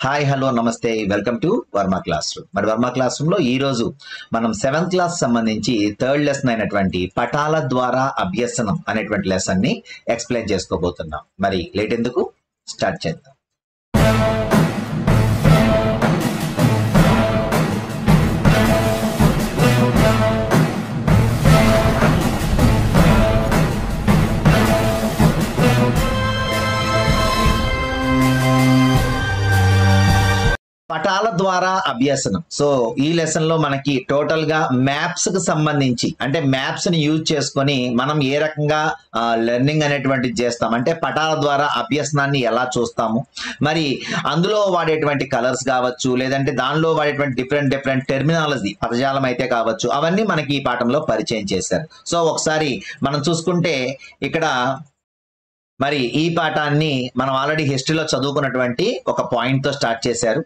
Hi hello నమస్తే welcome to Varma class room. మరి Varma class room లో ఈ రోజు మనం 7th క్లాస్ సంబంధించి థర్డ్ లెసన్ అయినటువంటి పటాల ద్వారా అభ్యసనం అనేటువంటి లెసన్ ని ఎక్స్ప్లెయిన్ చేసుకోబోతున్నాం. మరి లేట్ ఎందుకు, స్టార్ట్ చేద్దాం. పటాల ద్వారా అభ్యసనం. సో ఈ లెసన్ లో మనకి టోటల్ గా మ్యాప్స్ కు సంబంధించి, అంటే మ్యాప్స్ ని యూజ్ చేసుకొని మనం ఏ రకంగా లెర్నింగ్ అనేటువంటిది చేస్తాం, అంటే పటాల ద్వారా అభ్యసనాన్ని ఎలా చూస్తాము, మరి అందులో వాడేటువంటి కలర్స్ కావచ్చు, లేదంటే దానిలో వాడేటువంటి డిఫరెంట్ టెర్మినాలజీ పదజాలం అయితే కావచ్చు, అవన్నీ మనకి ఈ పాఠంలో పరిచయం చేశారు. సో ఒకసారి మనం చూసుకుంటే ఇక్కడ మరి ఈ పాఠాన్ని మనం ఆల్రెడీ హిస్టరీలో చదువుకున్నటువంటి ఒక పాయింట్ తో స్టార్ట్ చేశారు.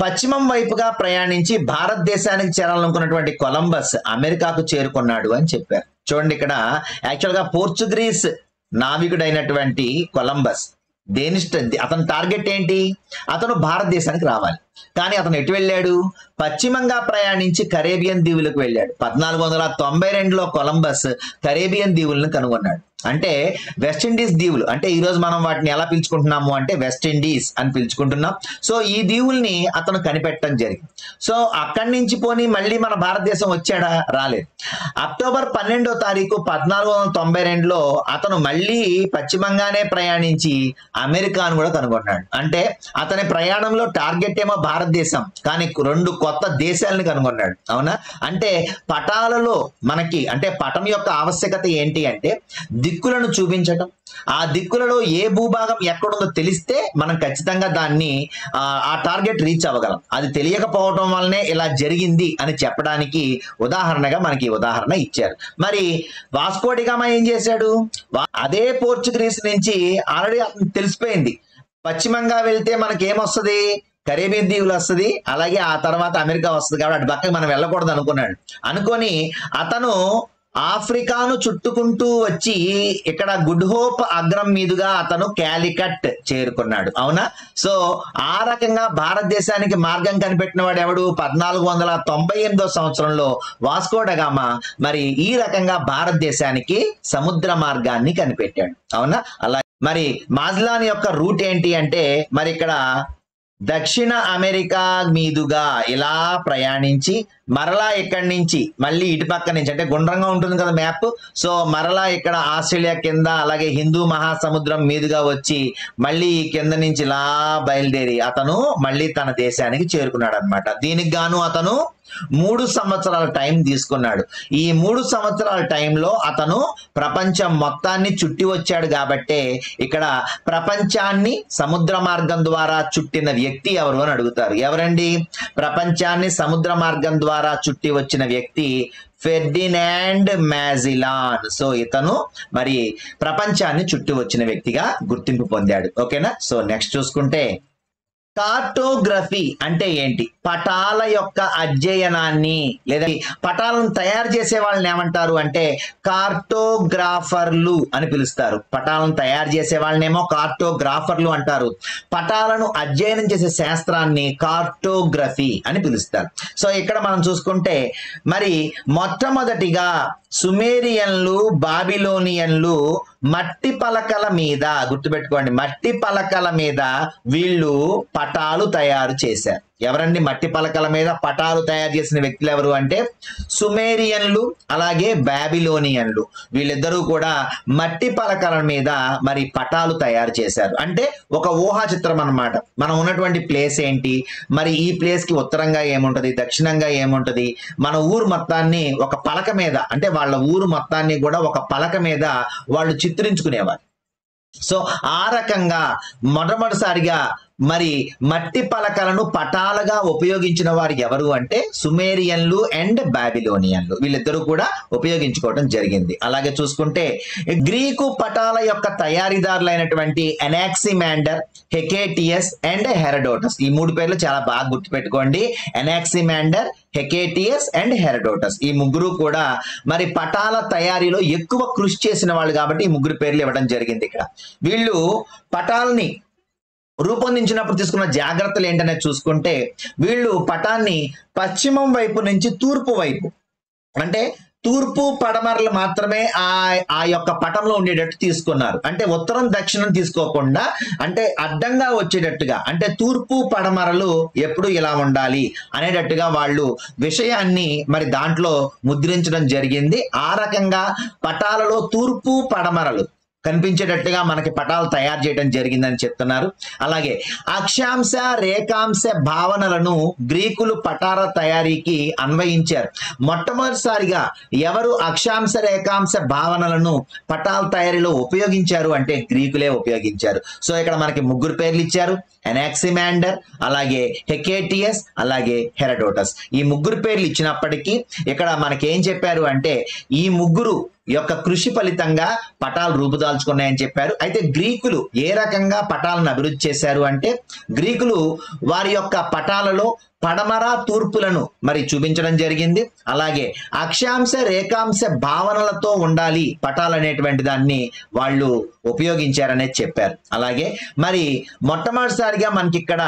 పశ్చిమం వైపుగా ప్రయాణించి భారతదేశానికి చేరాలనుకున్నటువంటి కొలంబస్ అమెరికాకు చేరుకున్నాడు అని చెప్పారు. చూడండి, ఇక్కడ యాక్చువల్ గా పోర్చుగీస్ నావికుడైనటువంటి కొలంబస్ అతని టార్గెట్ ఏంటి? అతను భారతదేశానికి రావాలి. కానీ అతను ఎటు వెళ్ళాడు? పశ్చిమంగా ప్రయాణించి కరేబియన్ దీవులకు వెళ్ళాడు. 1492లో కొలంబస్ కరేబియన్ దీవులను కనుగొన్నాడు. అంటే వెస్టిండీస్ దీవులు, అంటే ఈ రోజు మనం వాటిని ఎలా పిలుచుకుంటున్నాము అంటే వెస్టిండీస్ అని పిలుచుకుంటున్నాం. సో ఈ దీవుల్ని అతను కనిపెట్టడం జరిగింది. సో అక్కడి నుంచి పోని మళ్ళీ మన భారతదేశం వచ్చాడా? రాలేదు. అక్టోబర్ 12వ తారీఖు 1492లో అతను మళ్ళీ పశ్చిమంగానే ప్రయాణించి అమెరికాను కూడా కనుగొన్నాడు. అంటే అతని ప్రయాణంలో టార్గెట్ ఏమో భారతదేశం, కానీ 2 కొత్త దేశాలను కనుగొన్నాడు. అవునా? అంటే పటాలలో మనకి, అంటే పటం యొక్క ఆవశ్యకత ఏంటి అంటే దిక్కులను చూపించటం. ఆ దిక్కులలో ఏ భూభాగం ఎక్కడుందో తెలిస్తే మనం ఖచ్చితంగా దాన్ని ఆ టార్గెట్ రీచ్ అవ్వగలం. అది తెలియకపోవడం వల్లనే ఇలా జరిగింది అని చెప్పడానికి ఉదాహరణగా మనకి ఉదాహరణ ఇచ్చారు. మరి వాస్కో డి గామా ఏం చేశాడు? అదే పోర్చుగీస్ నుంచి ఆల్రెడీ తెలిసిపోయింది, పశ్చిమంగా వెళ్తే మనకి ఏమొస్తుంది? కరేబియన్ దీవులు వస్తుంది, అలాగే ఆ తర్వాత అమెరికా వస్తుంది, కాబట్టి అటు పక్కకి మనం వెళ్ళకూడదు అనుకొని అతను ఆఫ్రికాను చుట్టుకుంటూ వచ్చి ఇక్కడ గుడ్ హోప్ అగ్రం మీదుగా అతను క్యాలికట్ చేరుకున్నాడు. అవునా? సో ఆ రకంగా భారతదేశానికి మార్గం కనిపెట్టిన వాడు ఎవడు? 1498వ సంవత్సరంలో వాస్కో డి గామా మరి ఈ రకంగా భారతదేశానికి సముద్ర మార్గాన్ని కనిపెట్టాడు. అవునా? అలా మరి మాజెల్లాన్ యొక్క రూట్ ఏంటి అంటే, మరి ఇక్కడ దక్షిణ అమెరికా మీదుగా ఇలా ప్రయాణించి మరలా ఇక్కడి నుంచి మళ్ళీ ఇటు పక్క నుంచి, అంటే గుండ్రంగా ఉంటుంది కదా మ్యాప్, సో మరలా ఇక్కడ ఆస్ట్రేలియా కింద, అలాగే హిందూ మహాసముద్రం మీదుగా వచ్చి మళ్ళీ ఈ కింద నుంచి ఇలా బయలుదేరి అతను మళ్ళీ తన దేశానికి చేరుకున్నాడు అనమాట. దీనికి గాను అతను 3 సంవత్సరాల టైం తీసుకున్నాడు. ఈ 3 సంవత్సరాల టైంలో అతను ప్రపంచం మొత్తాన్ని చుట్టి వచ్చాడు. కాబట్టే ఇక్కడ ప్రపంచాన్ని సముద్ర మార్గం ద్వారా చుట్టిన వ్యక్తి ఎవరు అని అడుగుతారు. ఎవరండి? ప్రపంచాన్ని సముద్ర మార్గం ద్వారా చుట్టి వచ్చిన వ్యక్తి ఫెర్డినాండ్ మాజెల్లాన్. సో ఇతను మరి ప్రపంచాన్ని చుట్టి వచ్చిన వ్యక్తిగా గుర్తింపు పొందాడు. ఓకేనా? సో నెక్స్ట్ చూసుకుంటే కార్టోగ్రఫీ అంటే ఏంటి? పటాల యొక్క అధ్యయనాన్ని, లేదా పటాలను తయారు చేసే వాళ్ళని ఏమంటారు అంటే కార్టోగ్రాఫర్లు అని పిలుస్తారు. పటాలను తయారు చేసే వాళ్ళనేమో కార్టోగ్రాఫర్లు అంటారు. పటాలను అధ్యయనం చేసే శాస్త్రాన్ని కార్టోగ్రఫీ అని పిలుస్తారు. సో ఇక్కడ మనం చూసుకుంటే మరి మొట్టమొదటిగా సుమేరియన్లు, బాబిలోనియన్లు మట్టి పలకల మీద, గుర్తుపెట్టుకోండి, మట్టి పలకల మీద వీళ్ళు పటాలు తయారు చేశారు. ఎవరండి మట్టి పలకల మీద పటాలు తయారు చేసిన వ్యక్తులు ఎవరు అంటే సుమేరియన్లు, అలాగే బాబిలోనియన్లు. వీళ్ళిద్దరూ కూడా మట్టి పలకల మీద మరి పటాలు తయారు చేశారు. అంటే ఒక ఊహా చిత్రం అన్నమాట. మనం ఉన్నటువంటి ప్లేస్ ఏంటి, మరి ఈ ప్లేస్ కి ఉత్తరంగా ఏముంటది, దక్షిణంగా ఏముంటది, మన ఊరు మొత్తాన్ని ఒక పలక మీద, అంటే వాళ్ళ ఊరు మొత్తాన్ని కూడా ఒక పలక మీద వాళ్ళు చిత్రించుకునేవారు. సో ఆ రకంగా మొట్టమొదటిసారిగా మరి మట్టి పలకలను పటాలుగా ఉపయోగించిన వారు ఎవరు అంటే సుమేరియన్లు అండ్ బాబిలోనియన్లు. వీళ్ళిద్దరూ కూడా ఉపయోగించుకోవడం జరిగింది. అలాగే చూసుకుంటే గ్రీకు పటాల యొక్క తయారీదారులైనటువంటి ఎనాక్సిమాండర్, హెకేటియస్ అండ్ హెరడోటస్. ఈ 3 పేర్లు చాలా బాగా గుర్తుపెట్టుకోండి. ఎనాక్సిమాండర్, హెకేటియస్ అండ్ హెరడోటస్, ఈ ముగ్గురు కూడా మరి పటాల తయారీలో ఎక్కువ కృషి చేసిన వాళ్ళు కాబట్టి ఈ 3 పేర్లు ఇవ్వడం జరిగింది. ఇక్కడ వీళ్ళు పటాలని రూపొందించినప్పుడు తీసుకున్న జాగ్రత్తలు ఏంటనేది చూసుకుంటే వీళ్ళు పటాన్ని పశ్చిమం వైపు నుంచి తూర్పు వైపు, అంటే తూర్పు పడమరలు మాత్రమే ఆ యొక్క పటంలో ఉండేటట్టు తీసుకున్నారు. అంటే ఉత్తరం దక్షిణం తీసుకోకుండా, అంటే అడ్డంగా వచ్చేటట్టుగా, అంటే తూర్పు పడమరలు ఎప్పుడు ఇలా ఉండాలి అనేటట్టుగా వాళ్ళు విషయాన్ని మరి దాంట్లో ముద్రించడం జరిగింది. ఆ రకంగా పటాలలో తూర్పు పడమరలు కనిపించేటట్టుగా మనకి పటాలు తయారు చేయడం జరిగిందని చెప్తున్నారు. అలాగే అక్షాంశ రేఖాంశ భావనలను గ్రీకులు పటాల తయారీకి అన్వయించారు. మొట్టమొదటిసారిగా ఎవరు అక్షాంశ రేఖాంశ భావనలను పటాల తయారీలో ఉపయోగించారు అంటే గ్రీకులే ఉపయోగించారు. సో ఇక్కడ మనకి ముగ్గురు పేర్లు ఇచ్చారు, ఎనాక్సిమాండర్, అలాగే హెకేటియస్, అలాగే హెరడోటస్. ఈ ముగ్గురు పేర్లు ఇచ్చినప్పటికీ ఇక్కడ మనకి ఏం చెప్పారు అంటే ఈ ముగ్గురు యొక్క కృషి ఫలితంగా పటాలు రూపుదాల్చుకున్నాయని చెప్పారు. అయితే గ్రీకులు ఏ రకంగా పటాలను అభివృద్ధి చేశారు అంటే గ్రీకులు వారి యొక్క పటాలలో పడమర తూర్పులను మరి చూపించడం జరిగింది. అలాగే అక్షాంశ రేఖాంశ భావనలతో ఉండాలి పటాలు అనేటువంటి దాన్ని వాళ్ళు ఉపయోగించారనేది చెప్పారు. అలాగే మరి మొట్టమొదటిసారిగా మనకి ఇక్కడ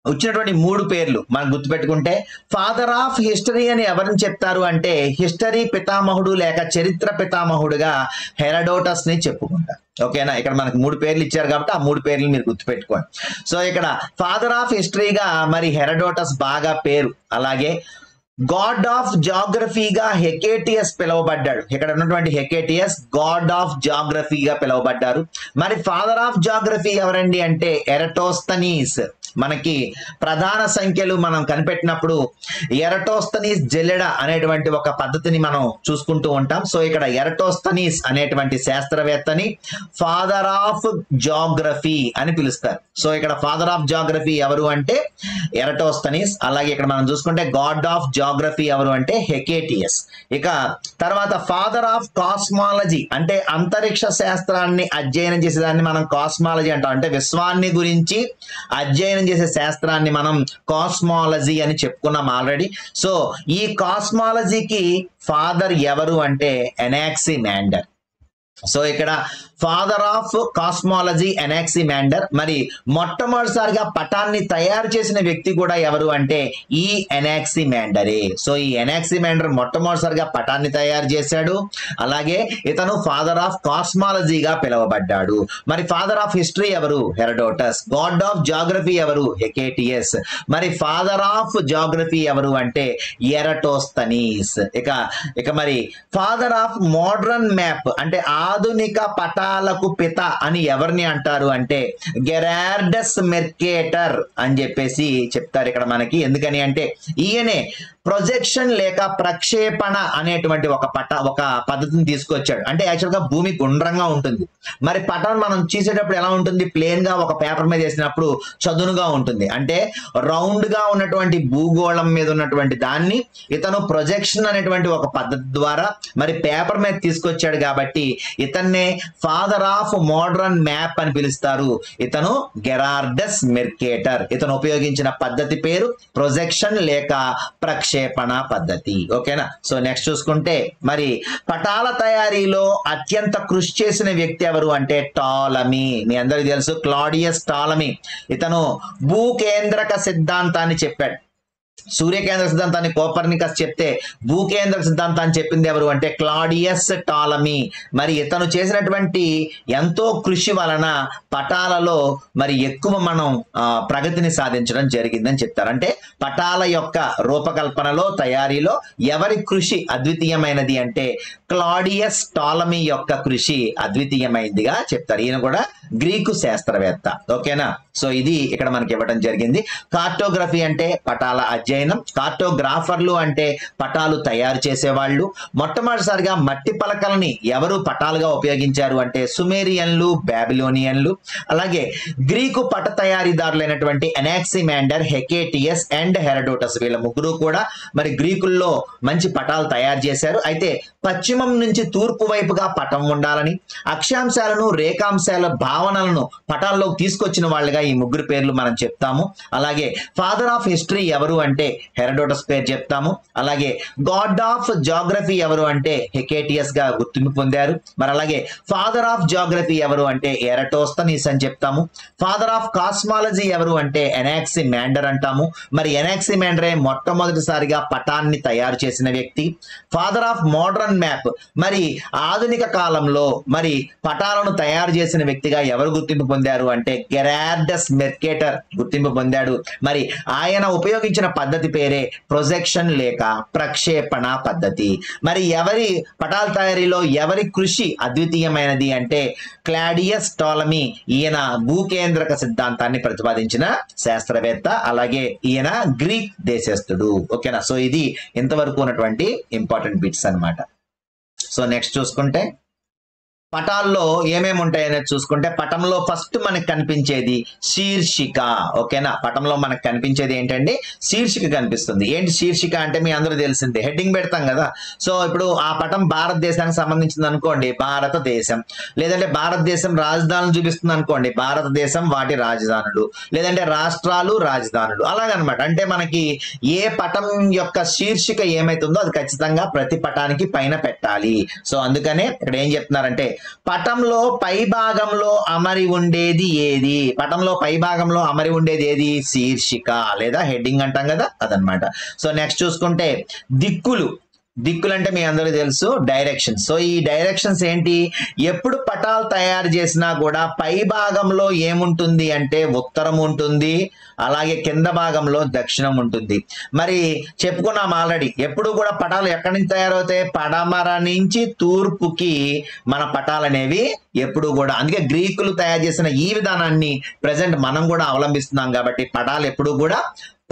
వచ్చినటువంటి మూడు పేర్లు మనం గుర్తుపెట్టుకుంటే ఫాదర్ ఆఫ్ హిస్టరీ అని ఎవరిని చెప్తారు అంటే హిస్టరీ పితామహుడు లేక చరిత్ర పితామహుడుగా హెరడోటస్ ని చెప్పుకుంటారు. ఓకేనా, ఇక్కడ మనకు మూడు పేర్లు ఇచ్చారు కాబట్టి ఆ మూడు పేర్లు మీరు గుర్తుపెట్టుకోండి. సో ఇక్కడ ఫాదర్ ఆఫ్ హిస్టరీగా మరి హెరడోటస్ బాగా పేరు. అలాగే గాడ్ ఆఫ్ జాగ్రఫీగా హెకేటియస్ పిలువబడ్డాడు. ఇక్కడ ఉన్నటువంటి హెకేటియస్ గాడ్ ఆఫ్ జాగ్రఫీగా పిలువబడ్డారు. మరి ఫాదర్ ఆఫ్ జాగ్రఫీ ఎవరండి అంటే ఎరటోస్తనీస్. మనకి ప్రధాన సంఖ్యలు మనం కనిపెట్టినప్పుడు ఎరటోస్తనీస్ జెల్లెడ అనేటువంటి ఒక పద్ధతిని మనం చూసుకుంటూ ఉంటాం. సో ఇక్కడ ఎరటోస్తనీస్ అనేటువంటి శాస్త్రవేత్తని ఫాదర్ ఆఫ్ జాగ్రఫీ అని పిలుస్తారు. సో ఇక్కడ ఫాదర్ ఆఫ్ జాగ్రఫీ ఎవరు అంటే ఎరటోస్తనీస్. అలాగే ఇక్కడ మనం చూసుకుంటే గాడ్ ఆఫ్ జాగ్రఫీ ఎవరు అంటే హెకేటియస్. ఇక తర్వాత ఫాదర్ ఆఫ్ కాస్మాలజీ అంటే అంతరిక్ష శాస్త్రాన్ని అధ్యయనం చేసేదాన్ని మనం కాస్మాలజీ అంటాం. అంటే విశ్వాన్ని గురించి అధ్యయనం చేసే శాస్త్రాన్ని మనం కాస్మాలజీ అని చెప్పుకున్నాం ఆల్రెడీ. సో ఈ కాస్మాలజీకి ఫాదర్ ఎవరు అంటే ఎనాక్సిమాండర్. సో ఇక్కడ ఫాదర్ ఆఫ్ కాస్మాలజీ ఎనాక్సిమాండర్. మరి మొట్టమొదటిసారిగా పటాన్ని తయారు చేసిన వ్యక్తి కూడా ఎవరు అంటే ఈ ఎనాక్సిమాండరే. సో ఈ ఎనాక్సిమాండర్ మొట్టమొదటిసారిగా పటాన్ని తయారు చేశాడు. అలాగే ఇతను ఫాదర్ ఆఫ్ కాస్మాలజీగా పిలువబడ్డాడు. మరి ఫాదర్ ఆఫ్ హిస్టరీ ఎవరు హెరడోటస్. గాడ్ ఆఫ్ జాగ్రఫీ ఎవరు హెకేటియస్. మరి ఫాదర్ ఆఫ్ జాగ్రఫీ ఎవరు అంటే ఎరటోస్తనీస్. ఇక మరి ఫాదర్ ఆఫ్ మోడర్న్ మ్యాప్ అంటే ఆధునిక పటాలకు పిత అని ఎవరిని అంటారు అంటే గెరార్డస్ మెర్కేటర్ అని చెప్పేసి చెప్తారు ఇక్కడ మనకి. ఎందుకని అంటే ఈయనే ప్రొజెక్షన్ లేక ప్రక్షేపణ అనేటువంటి ఒక పద్ధతిని తీసుకొచ్చాడు. అంటే యాక్చువల్గా భూమి గుండ్రంగా ఉంటుంది, మరి పటం మనం చూసేటప్పుడు ఎలా ఉంటుంది, ప్లేన్ గా ఒక పేపర్ మీద వేసినప్పుడు చదునుగా ఉంటుంది. అంటే రౌండ్ గా ఉన్నటువంటి భూగోళం మీద ఉన్నటువంటి దాన్ని ఇతను ప్రొజెక్షన్ అనేటువంటి ఒక పద్ధతి ద్వారా మరి పేపర్ మీద తీసుకొచ్చాడు. కాబట్టి ఇతన్నే ఫాదర్ ఆఫ్ మోడర్న్ మ్యాప్ అని పిలుస్తారు. ఇతను గెరార్డస్ మెర్కేటర్. ఇతను ఉపయోగించిన పద్ధతి పేరు ప్రొజెక్షన్ లేక ప్రక్షేపణ పద్ధతి. ఓకేనా. సో నెక్స్ట్ చూసుకుంటే మరి పటాల తయారీలో అత్యంత కృషి చేసిన వ్యక్తి ఎవరు అంటే టాలమీ. మీ అందరికీ తెలుసు క్లాడియస్ టాలమీ. ఇతను భూకేంద్రక సిద్ధాంతాన్ని చెప్పాడు. సూర్యకేంద్ర సిద్ధాంతాన్ని కోపర్నికస్ చెప్తే భూకేంద్ర సిద్ధాంతాన్ని చెప్పింది ఎవరు అంటే క్లాడియస్ టాలమీ. మరి ఇతను చేసినటువంటి ఎంతో కృషి వలన పటాలలో మరి ఎక్కువ మనం ప్రగతిని సాధించడం జరిగిందని చెప్తారు. అంటే పటాల యొక్క రూపకల్పనలో తయారీలో ఎవరి కృషి అద్వితీయమైనది అంటే క్లాడియస్ టాలమీ యొక్క కృషి అద్వితీయమైనదిగా చెప్తారు. ఈయన కూడా గ్రీకు శాస్త్రవేత్త. ఓకేనా. సో ఇది ఇక్కడ మనకి ఇవ్వడం జరిగింది. కార్టోగ్రఫీ అంటే పటాల అధ్యయనం. కార్టోగ్రాఫర్లు అంటే పటాలు తయారు చేసేవాళ్ళు. మొట్టమొదటిసారిగా మట్టి పలకల్ని ఎవరు పటాలుగా ఉపయోగించారు అంటే సుమేరియన్లు, బాబిలోనియన్లు. అలాగే గ్రీకు పట తయారీదారులైనటువంటి ఎనాక్సిమాండర్, హెకేటియస్ అండ్ హెరడోటస్. వీళ్ళ ముగ్గురు కూడా మరి గ్రీకుల్లో మంచి పటాలు తయారు చేశారు. అయితే పశ్చిమం నుంచి తూర్పు వైపుగా పటం ఉండాలని, అక్షాంశాలను రేఖాంశాల భావనలను పటాల్లోకి తీసుకొచ్చిన వాళ్ళుగా ఈ ముగ్గురు పేర్లు మనం చెప్తాము. అలాగే ఫాదర్ ఆఫ్ హిస్టరీ ఎవరు అంటే అంటే హెరోడోటస్ పేరు చెప్తాము. అలాగే గాడ్ ఆఫ్ జాగ్రఫీ ఎవరు అంటే హెకేటియస్ గా గుర్తింపు పొందారు. మరి అలాగే ఫాదర్ ఆఫ్ జాగ్రఫీ ఎవరు అంటే ఎరటోస్తనీస్ అని చెప్తాము. ఫాదర్ ఆఫ్ కాస్మాలజీ ఎవరు అంటే ఎనాక్సిమాండర్ అంటాము. మరి ఎనాక్సిమాండరే మొట్టమొదటిసారిగా పటాన్ని తయారు చేసిన వ్యక్తి. ఫాదర్ ఆఫ్ మోడర్న్ మ్యాప్, మరి ఆధునిక కాలంలో మరి పటాలను తయారు చేసిన వ్యక్తిగా ఎవరు గుర్తింపు పొందారు అంటే గెరార్డస్ మెర్కేటర్ గుర్తింపు పొందాడు. మరి ఆయన ఉపయోగించిన పద్ధతి పేరే ప్రొజెక్షన్ లేక ప్రక్షేపణ పద్ధతి. మరి ఎవరి పటాల తయారీలో ఎవరి కృషి అద్వితీయమైనది అంటే క్లాడియస్ టాలమీ. ఈయన భూకేంద్రక సిద్ధాంతాన్ని ప్రతిపాదించిన శాస్త్రవేత్త. అలాగే ఈయన గ్రీక్ దేశస్థుడు. ఓకేనా, సో ఇది ఇంతవరకు ఉన్నటువంటి ఇంపార్టెంట్ బిట్స్ అన్నమాట. సో నెక్స్ట్ చూసుకుంటే పటాల్లో ఏమేమి ఉంటాయనేది చూసుకుంటే పటంలో ఫస్ట్ మనకు కనిపించేది శీర్షిక. ఓకేనా, పటంలో మనకు కనిపించేది ఏంటంటే శీర్షిక కనిపిస్తుంది. ఏంటి శీర్షిక అంటే మీ అందరూ తెలిసిందే, హెడ్డింగ్ పెడతాం కదా. సో ఇప్పుడు ఆ పటం భారతదేశానికి సంబంధించింది అనుకోండి, భారతదేశం. లేదంటే భారతదేశం రాజధానులు చూపిస్తుంది అనుకోండి, భారతదేశం వాటి రాజధానులు. లేదంటే రాష్ట్రాలు రాజధానులు, అలాగనమాట. అంటే మనకి ఏ పటం యొక్క శీర్షిక ఏమైతుందో అది ఖచ్చితంగా ప్రతి పటానికి పైన పెట్టాలి. సో అందుకనే ఇక్కడ ఏం చెప్తున్నారంటే పటంలో పై భాగంలో అమరి ఉండేది ఏది? పటంలో పై భాగంలో అమరి ఉండేది ఏది? శీర్షిక లేదా హెడ్డింగ్ అంటాం కదా, అదనమాట. సో నెక్స్ట్ చూసుకుంటే దిక్కులు. దిక్కులు అంటే మీ అందరికీ తెలుసు డైరెక్షన్స్. సో ఈ డైరెక్షన్స్ ఏంటి? ఎప్పుడు పటాలు తయారు చేసినా కూడా పై భాగంలో ఏముంటుంది అంటే ఉత్తరం ఉంటుంది, అలాగే కింద భాగంలో దక్షిణం ఉంటుంది. మరి చెప్పుకున్నాం ఆల్రెడీ, ఎప్పుడు కూడా పటాలు ఎక్కడి నుంచి తయారవుతాయి? పడమర నుంచి తూర్పుకి మన పటాలు అనేవి ఎప్పుడు కూడా. అందుకే గ్రీకులు తయారు చేసిన ఈ విధానాన్ని ప్రజెంట్ మనం కూడా అవలంబిస్తున్నాం. కాబట్టి పటాలు ఎప్పుడు కూడా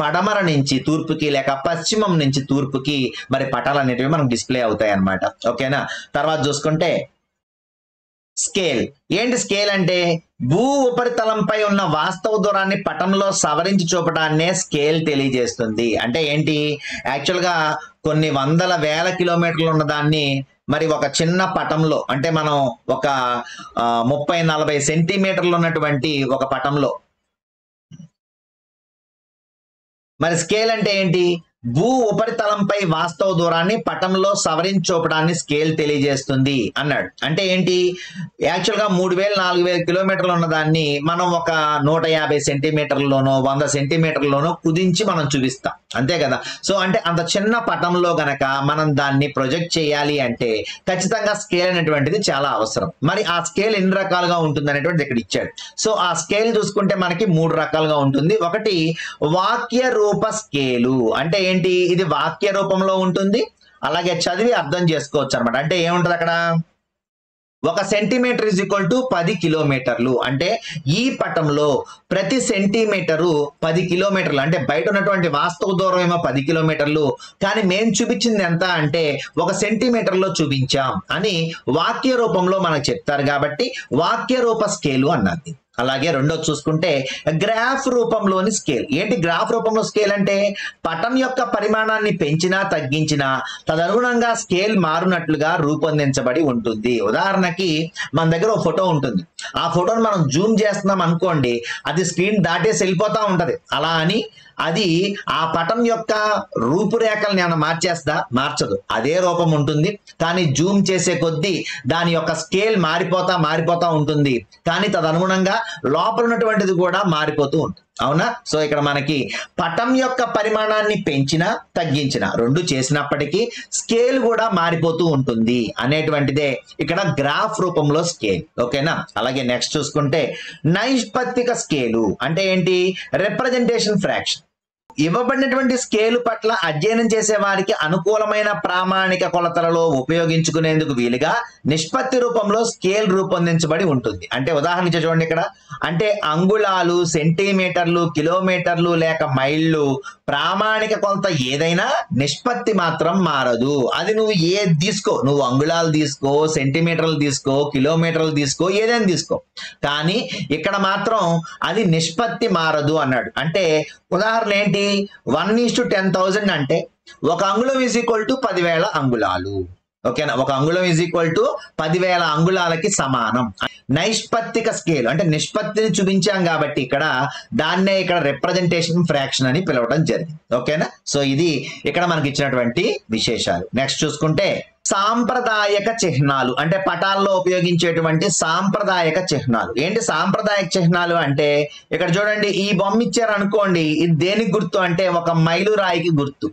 పడమర నుంచి తూర్పుకి లేక పశ్చిమం నుంచి తూర్పుకి మరి పటాలు అనేటివి మనకు డిస్ప్లే అవుతాయి అన్నమాట. ఓకేనా, తర్వాత చూసుకుంటే స్కేల్. ఏంటి స్కేల్ అంటే? భూ ఉపరితలంపై ఉన్న వాస్తవ దూరాన్ని పటంలో సవరించి చూపడాన్నే స్కేల్ తెలియజేస్తుంది. అంటే ఏంటి? యాక్చువల్ గా కొన్ని వందల వేల కిలోమీటర్లు ఉన్న దాన్ని మరి ఒక చిన్న పటంలో, అంటే మనం ఒక 30-40 సెంటీమీటర్లు ఉన్నటువంటి ఒక పటంలో, మరి స్కేల్ అంటే ఏంటి? భూ ఉపరితలంపై వాస్తవ దూరాన్ని పటంలో సవరించి చూపడాన్ని స్కేల్ తెలియజేస్తుంది అన్నాడు. అంటే ఏంటి? యాక్చువల్ గా 3000-4000 కిలోమీటర్లు ఉన్న దాన్ని మనం ఒక 150 సెంటీమీటర్లలోనో 100 సెంటీమీటర్లలోనో కుదించి మనం చూపిస్తాం, అంతే కదా. సో అంటే అంత చిన్న పటంలో గనక మనం దాన్ని ప్రొజెక్ట్ చేయాలి అంటే ఖచ్చితంగా స్కేల్ అనేటువంటిది చాలా అవసరం. మరి ఆ స్కేల్ ఎన్ని రకాలుగా ఉంటుంది అనేటువంటిది ఇక్కడ ఇచ్చాడు. సో ఆ స్కేల్ చూసుకుంటే మనకి 3 రకాలుగా ఉంటుంది. ఒకటి వాక్య రూప స్కేలు. అంటే ఏంటి? ఇది వాక్య రూపంలో ఉంటుంది, అలాగే చదివి అర్థం చేసుకోవచ్చు అనమాట. అంటే ఏముంటది అక్కడ? 1 సెంటీమీటర్ ఈజ్ ఈక్వల్ టు 10 కిలోమీటర్లు. అంటే ఈ పటంలో ప్రతి సెంటీమీటరు 10 కిలోమీటర్లు. అంటే బయట ఉన్నటువంటి వాస్తవ దూరం ఏమో 10 కిలోమీటర్లు, కానీ మేము చూపించింది ఎంత అంటే 1 సెంటీమీటర్లో చూపించాం అని వాక్య రూపంలో మనకు చెప్తారు. కాబట్టి వాక్య రూప స్కేలు అన్నది. అలాగే రెండోది చూసుకుంటే గ్రాఫ్ రూపంలోని స్కేల్. ఏంటి గ్రాఫ్ రూపంలో స్కేల్ అంటే? పటం యొక్క పరిమాణాన్ని పెంచినా తగ్గించినా తదనుగుణంగా స్కేల్ మారునట్లుగా రూపొందించబడి ఉంటుంది. ఉదాహరణకి మన దగ్గర ఒక ఫోటో ఉంటుంది, ఆ ఫోటోని మనం జూమ్ చేస్తున్నాం అనుకోండి, అది స్క్రీన్ దాటేసి వెళ్ళిపోతా ఉంటది. అలా అని అది ఆ పటం యొక్క రూపురేఖలను ఏమైనా మార్చేస్తా? మార్చదు, అదే రూపం ఉంటుంది. కానీ జూమ్ చేసే కొద్దీ దాని యొక్క స్కేల్ మారిపోతా ఉంటుంది. కానీ తదనుగుణంగా లోపల ఉన్నటువంటిది కూడా మారిపోతూ ఉంటుంది. అవునా? సో ఇక్కడ మనకి పటం యొక్క పరిమాణాన్ని పెంచినా తగ్గించినా రెండు చేసినప్పటికీ స్కేల్ కూడా మారిపోతూ ఉంటుంది అనేటువంటిదే ఇక్కడ గ్రాఫ్ రూపంలో స్కేల్. ఓకేనా? అలాగే నెక్స్ట్ చూసుకుంటే నైష్పత్తిక స్కేలు. అంటే ఏంటి? Representation fraction. ఇవ్వబడినటువంటి స్కేలు పట్ల అధ్యయనం చేసే వారికి అనుకూలమైన ప్రామాణిక కొలతలలో ఉపయోగించుకునేందుకు వీలుగా నిష్పత్తి రూపంలో స్కేల్ రూపొందించబడి ఉంటుంది. అంటే ఉదాహరణ చూడండి ఇక్కడ, అంటే అంగుళాలు, సెంటీమీటర్లు, కిలోమీటర్లు లేక మైళ్ళు ప్రామాణిక కొలత ఏదైనా నిష్పత్తి మాత్రం మారదు. అది నువ్వు ఏది తీసుకో, నువ్వు అంగుళాలు తీసుకో, సెంటీమీటర్లు తీసుకో, కిలోమీటర్లు తీసుకో, ఏదైనా తీసుకో, కానీ ఇక్కడ మాత్రం అది నిష్పత్తి మారదు అన్నాడు. అంటే ఉదాహరణ ఏంటి? 1:10,000 అంటే 1 అంగుళం ఈజ్ ఈక్వల్ టు 10,000 అంగుళాలు. ఓకేనా, 1 అంగుళం ఈజ్ ఈక్వల్ టు 10,000 అంగుళాలకి సమానం. నైష్పత్తిక స్కేల్ అంటే నిష్పత్తిని చూపించాం కాబట్టి ఇక్కడ దాన్నే ఇక్కడ రిప్రజెంటేషన్ ఫ్రాక్షన్ అని పిలవడం జరిగింది. ఓకేనా, సో ఇది ఇక్కడ మనకి ఇచ్చినటువంటి విశేషాలు. నెక్స్ట్ చూసుకుంటే సాంప్రదాయక చిహ్నాలు అంటే పటాల్లో ఉపయోగించేటువంటి సాంప్రదాయక చిహ్నాలు. ఏంటి సాంప్రదాయక చిహ్నాలు అంటే ఇక్కడ చూడండి, ఈ బొమ్మ ఇచ్చారు అనుకోండి, ఇది దేనికి గుర్తు అంటే ఒక మైలురాయికి గుర్తు.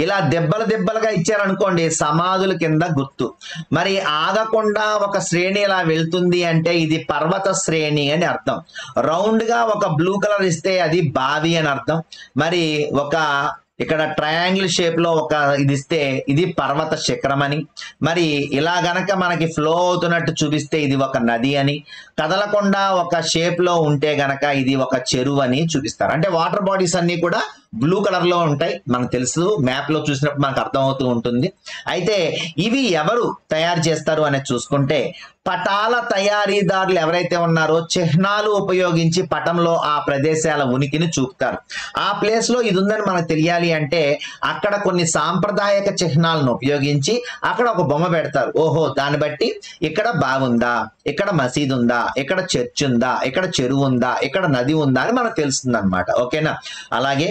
ఇలా దెబ్బలుగా ఇచ్చారనుకోండి సమాధుల కింద గుర్తు. మరి ఆగకుండా ఒక శ్రేణి ఇలా వెళ్తుంది అంటే ఇది పర్వత శ్రేణి అని అర్థం. రౌండ్ గా ఒక బ్లూ కలర్ ఇస్తే అది బావి అని అర్థం. మరి ఒక ఇక్కడ ట్రయాంగిల్ షేప్ లో ఒక ఇది ఇస్తే ఇది పర్వత శిఖరం అని. మరి ఇలా గనక మనకి ఫ్లో అవుతున్నట్టు చూపిస్తే ఇది ఒక నది అని. కదలకుండా ఒక షేప్ లో ఉంటే గనక ఇది ఒక చెరువు అని చూపిస్తారు. అంటే వాటర్ బాడీస్ అన్ని కూడా బ్లూ కలర్ లో ఉంటాయి, మనకు తెలుసు, మ్యాప్ లో చూసినప్పుడు మనకు అర్థమవుతూ ఉంటుంది. అయితే ఇవి ఎవరు తయారు చేస్తారు అనేది చూసుకుంటే పటాల తయారీదారులు ఎవరైతే ఉన్నారో చిహ్నాలు ఉపయోగించి పటంలో ఆ ప్రదేశాల ఉనికిని చూపుతారు. ఆ ప్లేస్ లో ఇది ఉందని మనకు తెలియాలి అంటే అక్కడ కొన్ని సాంప్రదాయక చిహ్నాలను ఉపయోగించి అక్కడ ఒక బొమ్మ పెడతారు. ఓహో, దాన్ని బట్టి ఇక్కడ బాగుందా, ఇక్కడ మసీదు ఉందా, ఇక్కడ చర్చ్ ఉందా, ఇక్కడ చెరువు ఉందా, ఇక్కడ నది ఉందా అని మనకు తెలుస్తుంది అనమాట. ఓకేనా, అలాగే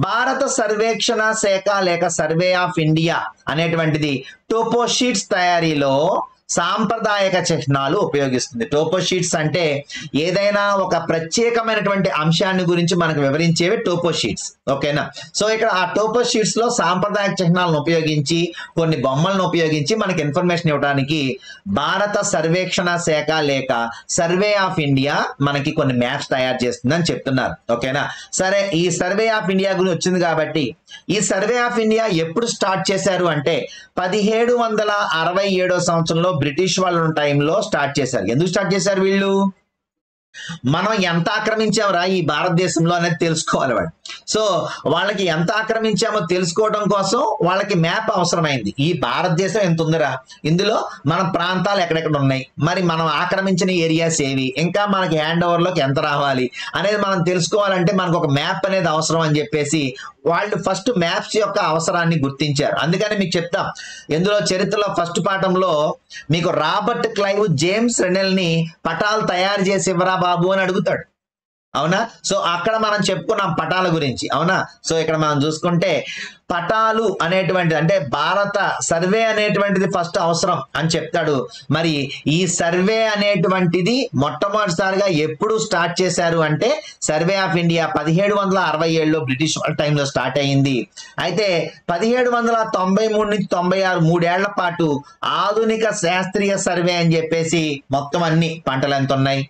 భారత సర్వేక్షణ శాఖ లేక సర్వే ఆఫ్ ఇండియా అనేటువంటిది టోపో షీట్స్ తయారీలో సాంప్రదాయక చిహ్నాలు ఉపయోగిస్తుంది. టోపో షీట్స్ అంటే ఏదైనా ఒక ప్రత్యేకమైనటువంటి అంశాన్ని గురించి మనకు వివరించేవి టోపో షీట్స్. ఓకేనా, సో ఇక్కడ ఆ టోపో షీట్స్ లో సాంప్రదాయక చిహ్నాలను ఉపయోగించి కొన్ని బొమ్మలను ఉపయోగించి మనకి ఇన్ఫర్మేషన్ ఇవ్వడానికి భారత సర్వేక్షణ శాఖ లేక సర్వే ఆఫ్ ఇండియా మనకి కొన్ని మ్యాప్స్ తయారు చేస్తుందని చెప్తున్నారు. ఓకేనా, సరే, ఈ సర్వే ఆఫ్ ఇండియా గురించి వచ్చింది కాబట్టి ఈ సర్వే ఆఫ్ ఇండియా ఎప్పుడు స్టార్ట్ చేశారు అంటే 1767 సంవత్సరంలో బ్రిటిష్ వాళ్ళ టైంలో స్టార్ట్ చేశారు. ఎందుకు స్టార్ట్ చేశారు వీళ్ళు? మనం ఎంత ఆక్రమించామరా ఈ భారతదేశంలో అనేది తెలుసుకోవాలి వాడు. సో వాళ్ళకి ఎంత ఆక్రమించామో తెలుసుకోవడం కోసం వాళ్ళకి మ్యాప్ అవసరమైంది. ఈ భారతదేశం ఎంత ఉందిరా, ఇందులో మన ప్రాంతాలు ఎక్కడెక్కడ ఉన్నాయి, మరి మనం ఆక్రమించిన ఏరియాస్ ఏవి, ఇంకా మనకి హ్యాండ్ ఓవర్ లోకి ఎంత రావాలి అనేది మనం తెలుసుకోవాలంటే మనకు ఒక మ్యాప్ అనేది అవసరం అని చెప్పేసి వాళ్ళు ఫస్ట్ మ్యాప్స్ యొక్క అవసరాన్ని గుర్తించారు. అందుకని మీకు చెప్తాం, ఇందులో చరిత్రలో ఫస్ట్ పాఠంలో మీకు రాబర్ట్ క్లైవ్ జేమ్స్ రెనెల్ ని పటాలు తయారు చేసి ఇవ్వరా బాబు అని అడుగుతాడు. అవునా, సో అక్కడ మనం చెప్పుకున్నాం పటాల గురించి. అవునా, సో ఇక్కడ మనం చూసుకుంటే పటాలు అనేటువంటిది అంటే భారత సర్వే అనేటువంటిది ఫస్ట్ అవసరం అని చెప్తాడు. మరి ఈ సర్వే అనేటువంటిది మొట్టమొదటిసారిగా ఎప్పుడు స్టార్ట్ చేశారు అంటే సర్వే ఆఫ్ ఇండియా 1767లో బ్రిటిష్ టైంలో స్టార్ట్ అయ్యింది. అయితే 1793 నుంచి 96 3 ఏళ్ల పాటు ఆధునిక శాస్త్రీయ సర్వే అని చెప్పేసి మొత్తం అన్ని పంటలు ఎంత ఉన్నాయి,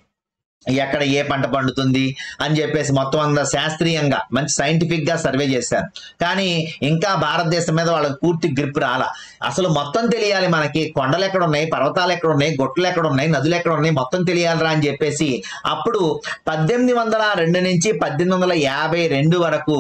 ఎక్కడ ఏ పంట పండుతుంది అని చెప్పేసి మొత్తం అంతా శాస్త్రీయంగా మంచి సైంటిఫిక్ గా సర్వే చేశారు. కానీ ఇంకా భారతదేశం మీద వాళ్ళకి పూర్తి గ్రిప్ రాలా. అసలు మొత్తం తెలియాలి మనకి, కొండలు ఎక్కడ ఉన్నాయి, పర్వతాలు ఎక్కడ ఉన్నాయి, గొట్లు ఎక్కడ ఉన్నాయి, నదులు ఎక్కడ ఉన్నాయి, మొత్తం తెలియాలరా అని చెప్పేసి అప్పుడు 1802 నుంచి 1852 వరకు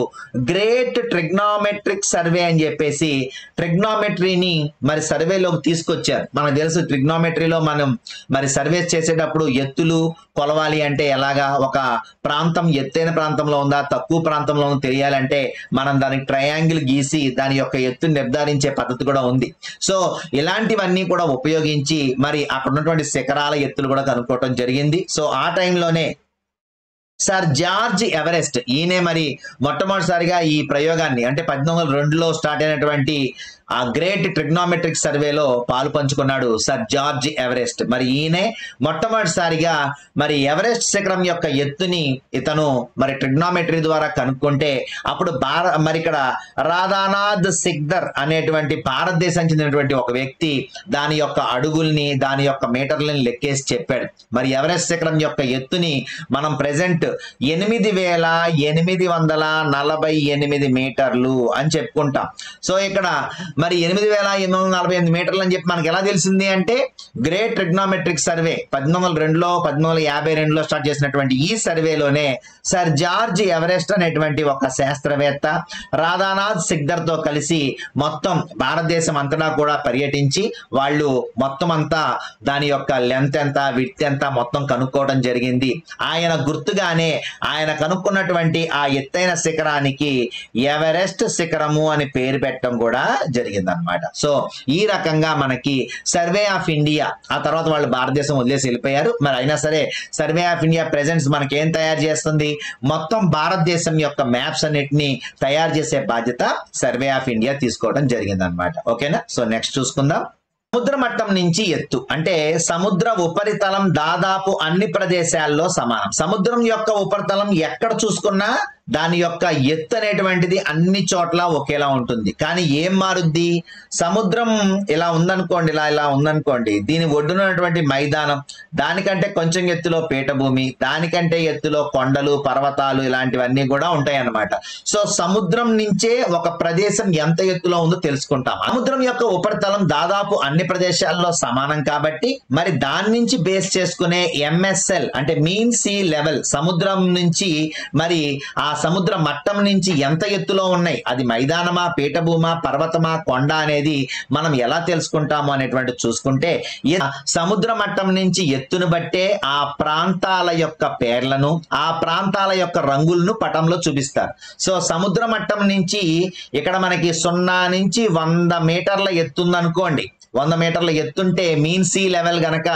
గ్రేట్ ట్రిగ్నోమెట్రిక్ సర్వే అని చెప్పేసి ట్రిగ్నోమెట్రీని మరి సర్వేలోకి తీసుకొచ్చారు. మనకు తెలుసు ట్రిగ్నోమెట్రీలో మనం మరి సర్వేస్ చేసేటప్పుడు ఎత్తులు కొలవాలి అంటే ఎలాగా, ఒక ప్రాంతం ఎత్తైన ప్రాంతంలో ఉందా తక్కువ ప్రాంతంలో ఉందా తెలియాలంటే మనం దానికి ట్రయాంగిల్ గీసి దాని యొక్క ఎత్తుని నిర్ధారించే పద్ధతి కూడా ఉంది. సో ఇలాంటివన్నీ కూడా ఉపయోగించి మరి అక్కడ ఉన్నటువంటి శిఖరాల ఎత్తులు కూడా కనుక్కోవడం జరిగింది. సో ఆ టైంలోనే సర్ జార్జ్ ఎవరెస్ట్ ఈయనే మరి మొట్టమొదటిసారిగా ఈ ప్రయోగాన్ని అంటే 1802లో స్టార్ట్ అయినటువంటి ఆ గ్రేట్ ట్రిగ్నోమెట్రిక్ సర్వేలో పాలు పంచుకున్నాడు సర్ జార్జ్ ఎవరెస్ట్. మరి ఈయనే మొట్టమొదటిసారిగా మరి ఎవరెస్ట్ శిఖరం యొక్క ఎత్తుని ఇతను మరి ట్రిగ్నోమెట్రీ ద్వారా కనుక్కుంటే అప్పుడు మరి ఇక్కడ రాధానాథ్ సిక్దర్ అనేటువంటి భారతదేశం చెందినటువంటి ఒక వ్యక్తి దాని యొక్క అడుగుల్ని దాని యొక్క మీటర్లని లెక్కేసి చెప్పాడు. మరి ఎవరెస్ట్ శిఖరం యొక్క ఎత్తుని మనం ప్రెసెంట్ 8848 మీటర్లు అని చెప్పుకుంటాం. సో ఇక్కడ మరి 8848 మీటర్లు అని చెప్పి మనకి ఎలా తెలిసింది అంటే గ్రేట్ ట్రిగ్నోమెట్రిక్ సర్వే 1802లో 1852లో స్టార్ట్ చేసినటువంటి ఈ సర్వేలోనే సర్ జార్జ్ ఎవరెస్ట్ అనేటువంటి ఒక శాస్త్రవేత్త రాధానాథ్ సిక్దర్ తో కలిసి మొత్తం భారతదేశం అంతటా కూడా పర్యటించి వాళ్ళు మొత్తం అంతా దాని యొక్క లెంత్ ఎంత విడ్త్ ఎంత మొత్తం కనుక్కోవడం జరిగింది. ఆయన గుర్తుగానే అలానే ఆయన కనుక్కున్నటువంటి ఆ ఎత్తైన శిఖరానికి ఎవరెస్ట్ శిఖరము అని పేరు పెట్టడం కూడా జరిగిందనమాట. సో ఈ రకంగా మనకి సర్వే ఆఫ్ ఇండియా, ఆ తర్వాత వాళ్ళు భారతదేశం వదిలేసి వెళ్ళిపోయారు. మరి అయినా సరే సర్వే ఆఫ్ ఇండియా ప్రెజెంట్స్ మనకి ఏం తయారు చేస్తుంది, మొత్తం భారతదేశం యొక్క మ్యాప్స్ అన్నిటిని తయారు చేసే బాధ్యత సర్వే ఆఫ్ ఇండియా తీసుకోవడం జరిగిందనమాట. ఓకేనా. సో నెక్స్ట్ చూసుకుందాం. సముద్ర మట్టం నుంచి ఎత్తు అంటే సముద్ర ఉపరితలం దాదాపు అన్ని ప్రదేశాల్లో సమానం. సముద్రం యొక్క ఉపరితలం ఎక్కడ చూసుకున్నా దాని యొక్క ఎత్తు అనేటువంటిది అన్ని చోట్ల ఒకేలా ఉంటుంది. కానీ ఏం మారుద్ది, సముద్రం ఇలా ఉందనుకోండి, ఇలా ఉందనుకోండి, దీని ఒడ్డునటువంటి మైదానం, దానికంటే కొంచెం ఎత్తులో పీఠభూమి, దానికంటే ఎత్తులో కొండలు పర్వతాలు ఇలాంటివన్నీ కూడా ఉంటాయి అన్నమాట. సో సముద్రం నుంచే ఒక ప్రదేశం ఎంత ఎత్తులో ఉందో తెలుసుకుంటాం. సముద్రం యొక్క ఉపరితలం దాదాపు అన్ని ప్రదేశాల్లో సమానం కాబట్టి మరి దాని నుంచి బేస్ చేసుకునే ఎంఎస్ఎల్ అంటే మీన్ సీ లెవెల్, సముద్రం నుంచి మరి ఆ సముద్ర మట్టం నుంచి ఎంత ఎత్తులో ఉన్నాయి, అది మైదానమా పీఠభూమా పర్వతమా కొండ అనేది మనం ఎలా తెలుసుకుంటాము అనేటువంటి చూసుకుంటే సముద్ర మట్టం నుంచి ఎత్తును బట్టే ఆ ప్రాంతాల యొక్క పేర్లను ఆ ప్రాంతాల యొక్క రంగులను పటంలో చూపిస్తారు. సో సముద్ర మట్టం నుంచి ఇక్కడ మనకి 0 నుంచి 100 మీటర్ల ఎత్తుందనుకోండి, 100 మీటర్ల ఎత్తుంటే మీన్ సీ లెవెల్ గనక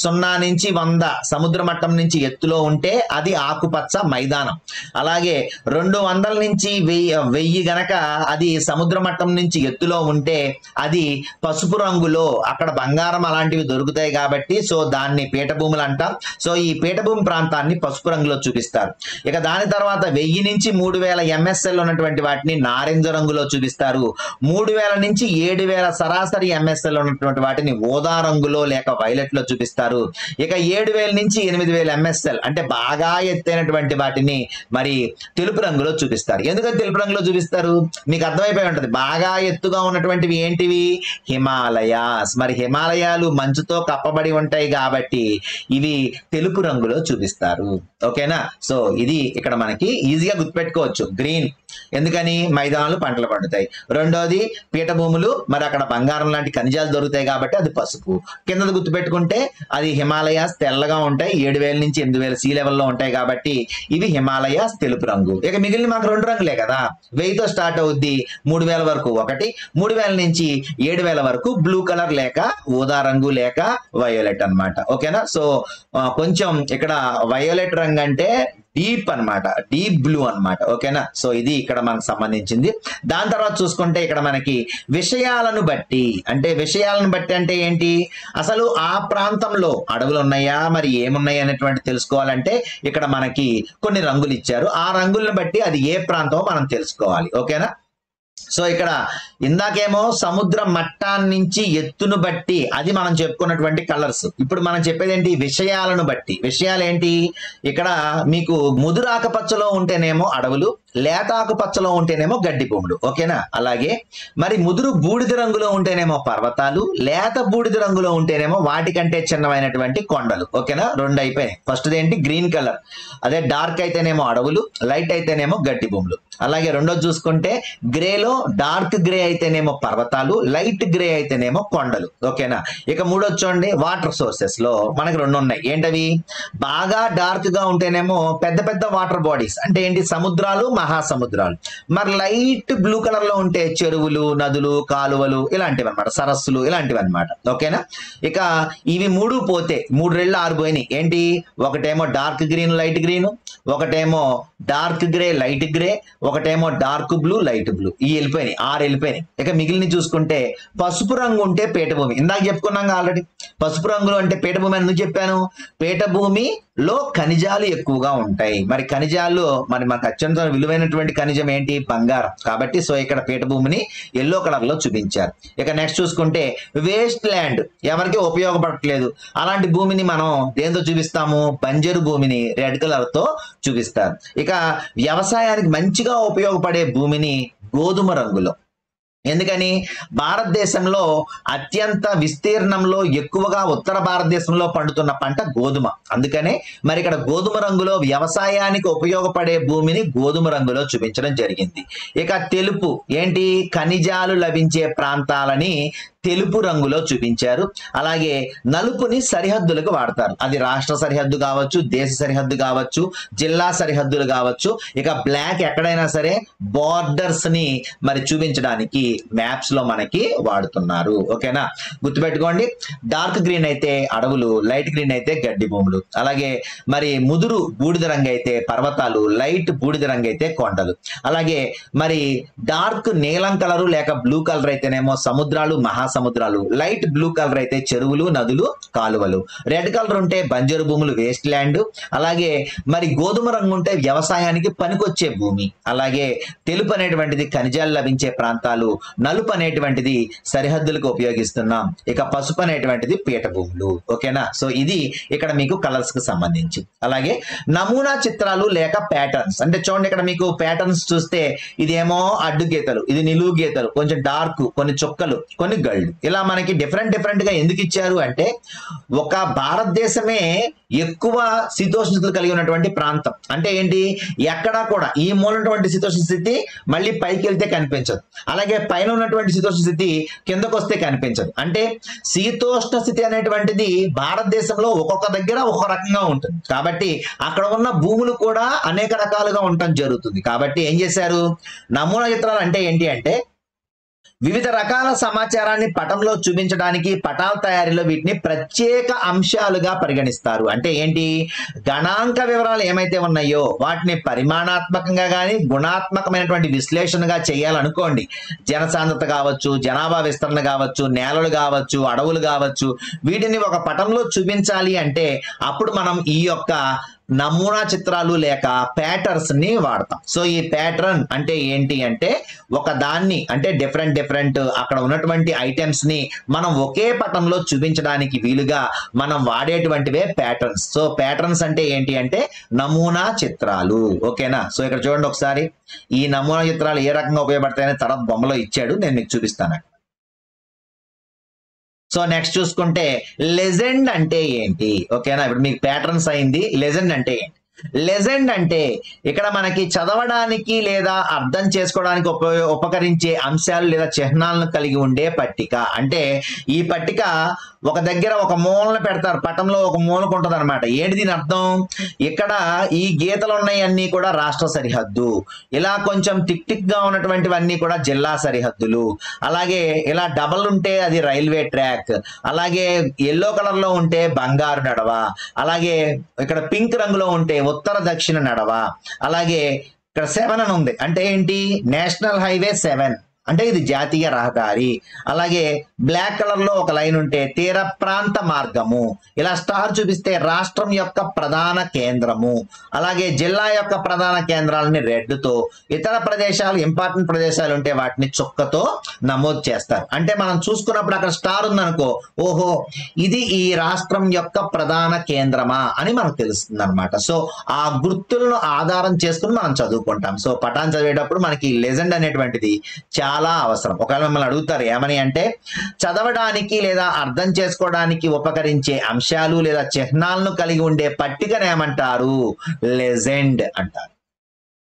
0 నుంచి 100 సముద్ర మట్టం నుంచి ఎత్తులో ఉంటే అది ఆకుపచ్చ మైదానం. అలాగే 200 నుంచి 1000 గనక అది సముద్ర మట్టం నుంచి ఎత్తులో ఉంటే అది పసుపు రంగులో, అక్కడ బంగారం అలాంటివి దొరుకుతాయి కాబట్టి సో దాన్ని పీఠభూములు అంటాం. సో ఈ పీఠభూమి ప్రాంతాన్ని పసుపు రంగులో చూపిస్తారు. ఇక దాని తర్వాత 1000 నుంచి 3000 ఎంఎస్ఎల్ ఉన్నటువంటి వాటిని నారింజ రంగులో చూపిస్తారు. 3000 నుంచి 7000 సరాసరి ఎంఎస్ఎల్ ఉన్నటువంటి వాటిని ఊదా రంగులో లేక వైలెట్ లో చూపిస్తారు. ఇక 7000 నుంచి 8000 ఎంఎస్ఎల్ అంటే బాగా ఎత్తైనటువంటి వాటిని మరి తెలుపు రంగులో చూపిస్తారు. ఎందుకంటే తెలుపు రంగులో చూపిస్తారు మీకు అర్థమైపోయి ఉంటది. బాగా ఎత్తుగా ఉన్నటువంటివి ఏంటివి, హిమాలయాస్. మరి హిమాలయాలు మంచుతో కప్పబడి ఉంటాయి కాబట్టి ఇవి తెలుపు రంగులో చూపిస్తారు. ఓకేనా. సో ఇది ఇక్కడ మనకి ఈజీగా గుర్తుపెట్టుకోవచ్చు. గ్రీన్ ఎందుకని, మైదానాలు పంటలు పండుతాయి. రెండోది పీఠభూములు, మరి అక్కడ బంగారం లాంటి ఖనిజాలు దొరుకుతాయి కాబట్టి అది పసుపు. కిందది గుర్తుపెట్టుకుంటే అది హిమాలయాస్ తెల్లగా ఉంటాయి, 7000 నుంచి 8000 సీ లెవెల్లో ఉంటాయి కాబట్టి ఇవి హిమాలయాస్ తెలుపు రంగు. ఇక మిగిలిన మాకు 2 రంగులే కదా, 1000తో స్టార్ట్ అవుద్ది 3000 వరకు ఒకటి, 3000 నుంచి 7000 వరకు బ్లూ కలర్ లేక ఊదా రంగు లేక వయోలెట్ అన్నమాట. ఓకేనా. సో కొంచెం ఇక్కడ వయోలెట్ రంగు అంటే డీప్ అన్నమాట, డీప్ బ్లూ అన్నమాట. ఓకేనా. సో ఇది ఇక్కడ మనకు సంబంధించింది. దాని తర్వాత చూసుకుంటే ఇక్కడ మనకి విషయాలను బట్టి అంటే ఏంటి, అసలు ఆ ప్రాంతంలో అడవులు ఉన్నాయా మరి ఏమున్నాయి అనేటువంటి తెలుసుకోవాలంటే ఇక్కడ మనకి కొన్ని రంగులు ఇచ్చారు. ఆ రంగులను బట్టి అది ఏ ప్రాంతం మనం తెలుసుకోవాలి. ఓకేనా. సో ఇక్కడ ఇందాకేమో సముద్ర మట్టాన్ని నుంచి ఎత్తును బట్టి అది మనం చెప్పుకున్నటువంటి కలర్స్. ఇప్పుడు మనం చెప్పేది ఏంటి, విషయాలను బట్టి. విషయాలు ఏంటి, ఇక్కడ మీకు ముదురు ఆకుపచ్చలో ఉంటేనేమో అడవులు, లేత ఆకుపచ్చలో ఉంటేనేమో గడ్డి భూములు. ఓకేనా. అలాగే మరి ముదురు బూడిద రంగులో ఉంటేనేమో పర్వతాలు, లేత బూడిద రంగులో ఉంటేనేమో వాటికంటే చిన్నమైనటువంటి కొండలు. ఓకేనా. 2 అయిపోయినాయి. ఫస్ట్ ఏంటి గ్రీన్ కలర్, అదే డార్క్ అయితేనేమో అడవులు, లైట్ అయితేనేమో గడ్డి భూములు. అలాగే రెండోది చూసుకుంటే గ్రేలో డార్క్ గ్రే అయితేనేమో పర్వతాలు, లైట్ గ్రే అయితేనేమో కొండలు. ఓకేనా. ఇక మూడోది చూడండి, వాటర్ సోర్సెస్ లో మనకి 2 ఉన్నాయి. ఏంటవి, బాగా డార్క్ గా ఉంటేనేమో పెద్ద పెద్ద వాటర్ బాడీస్ అంటే ఏంటి, సముద్రాలు మహాసముద్రాలు. మరి లైట్ బ్లూ కలర్ లో ఉంటే చెరువులు నదులు కాలువలు ఇలాంటివి అనమాట, సరస్సులు ఇలాంటివి అనమాట. ఓకేనా. ఇక ఇవి 3 పోతే 3 రెళ్ళు 6 పోయినాయి. ఏంటి, ఒకటేమో డార్క్ గ్రీన్ లైట్ గ్రీన్, ఒకటేమో డార్క్ గ్రే లైట్ గ్రే, ఒకటేమో డార్క్ బ్లూ లైట్ బ్లూ. ఈ వెళ్ళిపోయినాయి, 6 వెళ్ళిపోయినాయి. ఇక మిగిలిన చూసుకుంటే పసుపు రంగు ఉంటే పీఠభూమి. ఇందాక చెప్పుకున్నాం ఆల్రెడీ, పసుపు రంగులో అంటే పీఠభూమి ఎందుకు చెప్పాను, పీఠభూమిలో ఖనిజాలు ఎక్కువగా ఉంటాయి. మరి ఖనిజాల్లో మరి మనకు అత్యంత విలువైనటువంటి ఖనిజం ఏంటి, బంగారం. కాబట్టి సో ఇక్కడ పీఠభూమిని ఎల్లో కలర్ లో చూపించారు. ఇక నెక్స్ట్ చూసుకుంటే వేస్ట్ ల్యాండ్, ఎవరికి ఉపయోగపడట్లేదు అలాంటి భూమిని మనం దేంతో చూపిస్తాము, బంజరు భూమిని రెడ్ కలర్ తో చూపిస్తారు. ఇక వ్యవసాయానికి మంచిగా ఉపయోగపడే భూమిని గోధుమ రంగులో. ఎందుకని, భారతదేశంలో అత్యంత విస్తీర్ణంలో ఎక్కువగా ఉత్తర భారతదేశంలో పండుతున్న పంట గోధుమ. అందుకనే మరి ఇక్కడ గోధుమ రంగులో వ్యవసాయానికి ఉపయోగపడే భూమిని గోధుమ రంగులో చూపించడం జరిగింది. ఇక తెలుపు ఏంటి, ఖనిజాలు లభించే ప్రాంతాలని తెలుపు రంగులో చూపించారు. అలాగే నలుపుని సరిహద్దులకు వాడతారు. అది రాష్ట్ర సరిహద్దు కావచ్చు, దేశ సరిహద్దు కావచ్చు, జిల్లా సరిహద్దులు కావచ్చు. ఇక బ్లాక్ ఎక్కడైనా సరే బార్డర్స్ ని మరి చూపించడానికి మ్యాప్స్ లో మనకి వాడుతున్నారు. ఓకేనా, గుర్తుపెట్టుకోండి. డార్క్ గ్రీన్ అయితే అడవులు, లైట్ గ్రీన్ అయితే గడ్డి భూములు. అలాగే మరి ముదురు బూడిద రంగు అయితే పర్వతాలు, లైట్ బూడిద రంగు అయితే కొండలు. అలాగే మరి డార్క్ నీలం కలరు లేక బ్లూ కలర్ అయితేనేమో సముద్రాలు, మహాసముద్రాలు. లైట్ బ్లూ కలర్ అయితే చెరువులు, నదులు, కాలువలు. రెడ్ కలర్ ఉంటే బంజరు భూములు, వేస్ట్ ల్యాండ్. అలాగే మరి గోధుమ రంగు ఉంటే వ్యవసాయానికి పనికొచ్చే భూమి. అలాగే తెలుపు అనేటువంటిది ఖనిజాలు లభించే ప్రాంతాలు. నలుపు అనేటువంటిది సరిహద్దులకు ఉపయోగిస్తున్నాం. ఇక పసుపు అనేటువంటిది పీట భూములు. ఓకేనా, సో ఇది ఇక్కడ మీకు కలర్స్ కి సంబంధించి. అలాగే నమూనా చిత్రాలు లేక ప్యాటర్న్స్ అంటే చూడండి, ఇక్కడ మీకు ప్యాటర్న్స్ చూస్తే ఇదేమో అడ్డు గీతలు, ఇది నిలువు గీతలు, కొంచెం డార్క్, కొన్ని చుక్కలు, కొన్ని గళ్ళు. ఇలా మనకి డిఫరెంట్ గా ఎందుకు ఇచ్చారు అంటే ఒక భారతదేశమే ఎక్కువ శీతోష్ణస్థితులు కలిగి ఉన్నటువంటి ప్రాంతం. అంటే ఏంటి, ఎక్కడా కూడా ఈ మూల ఉన్నటువంటి శీతోష్ణ స్థితి మళ్ళీ పైకి వెళ్తే కనిపించదు, అలాగే పైన ఉన్నటువంటి శీతోష్ణ స్థితి కిందకు వస్తే కనిపించదు. అంటే శీతోష్ణ స్థితి అనేటువంటిది భారతదేశంలో ఒక్కొక్క దగ్గర ఒక్కొక్క రకంగా ఉంటుంది. కాబట్టి అక్కడ ఉన్న భూములు కూడా అనేక రకాలుగా ఉండటం జరుగుతుంది. కాబట్టి ఏం చేశారు, నమూనా చిత్రాలు అంటే ఏంటి అంటే వివిధ రకాల సమాచారాన్ని పటంలో చూపించడానికి పటాల తయారీలో వీటిని ప్రత్యేక అంశాలుగా పరిగణిస్తారు. అంటే ఏంటి, గణాంక వివరాలు ఏమైతే ఉన్నాయో వాటిని పరిమాణాత్మకంగా కానీ గుణాత్మకమైనటువంటి విశ్లేషణగా చేయాలనుకోండి. జనసాంద్రత కావచ్చు, జనాభా విస్తరణ కావచ్చు, నేలలు కావచ్చు, అడవులు కావచ్చు, వీటిని ఒక పటంలో చూపించాలి అంటే అప్పుడు మనం ఈ యొక్క నమూనా చిత్రాలు లేక ప్యాటర్న్స్ ని వాడతాం. సో ఈ ప్యాటర్న్ అంటే ఏంటి అంటే ఒక దాన్ని అంటే డిఫరెంట్ అక్కడ ఉన్నటువంటి ఐటమ్స్ ని మనం ఒకే పటంలో చూపించడానికి వీలుగా మనం వాడేటువంటివే ప్యాటర్న్స్. సో ప్యాటర్న్స్ అంటే ఏంటి అంటే నమూనా చిత్రాలు. ఓకేనా, సో ఇక్కడ చూడండి ఒకసారి ఈ నమూనా చిత్రాలు ఏ రకంగా ఉపయోగపడతాయని తర్వాత బొమ్మలో ఇచ్చాడు, నేను మీకు చూపిస్తాను. సో నెక్స్ట్ చూసుకుంటే లెజెండ్ అంటే ఏంటి. ఓకేనా, ఇప్పుడు మీకు ప్యాటర్న్స్ అయింది, లెజెండ్ అంటే ఏంటి. లెజెండ్ అంటే ఇక్కడ మనకి చదవడానికి లేదా అర్థం చేసుకోవడానికి ఉపకరించే అంశాలు లేదా చిహ్నాలను కలిగి ఉండే పట్టిక. అంటే ఈ పట్టిక ఒక దగ్గర ఒక మూలను పెడతారు, పటంలో ఒక మూలకు ఉంటుంది అనమాట. ఏంటి దీని అర్థం, ఇక్కడ ఈ గీతలు ఉన్నాయన్నీ కూడా రాష్ట్ర సరిహద్దు, ఇలా కొంచెం టిక్ గా ఉన్నటువంటివన్నీ కూడా జిల్లా సరిహద్దులు, అలాగే ఇలా డబల్ ఉంటే అది రైల్వే ట్రాక్, అలాగే ఎల్లో కలర్ లో ఉంటే బంగారు నడవ, అలాగే ఇక్కడ పింక్ రంగులో ఉంటే ఉత్తర దక్షిణ నడవ, అలాగే ఇక్కడ 7 అని ఉంది అంటే ఏంటి, నేషనల్ హైవే 7 అంటే ఇది జాతీయ రహదారి. అలాగే బ్లాక్ కలర్ లో ఒక లైన్ ఉంటే తీర ప్రాంత మార్గము, ఇలా స్టార్ చూపిస్తే రాష్ట్రం యొక్క ప్రధాన కేంద్రము, అలాగే జిల్లా యొక్క ప్రధాన కేంద్రాలని రెడ్ తో, ఇతర ప్రదేశాలు ఇంపార్టెంట్ ప్రదేశాలు ఉంటే వాటిని చుక్కతో నమోదు చేస్తారు. అంటే మనం చూసుకున్నప్పుడు అక్కడ స్టార్ ఉందనుకో, ఓహో ఇది ఈ రాష్ట్రం యొక్క ప్రధాన కేంద్రమా అని మనకు తెలుస్తుంది అనమాట. సో ఆ గుర్తులను ఆధారం చేసుకుని మనం చదువుకుంటాం. సో పటాన్ చదివేటప్పుడు మనకి లెజెండ్ అనేటువంటిది చాలా అవసరం. ఒకవేళ మిమ్మల్ని అడుగుతారు ఏమని అంటే చదవడానికి లేదా అర్థం చేసుకోవడానికి ఉపకరించే అంశాలు లేదా చిహ్నాలను కలిగి ఉండే పట్టికను ఏమంటారు, లెజెండ్ అంటారు.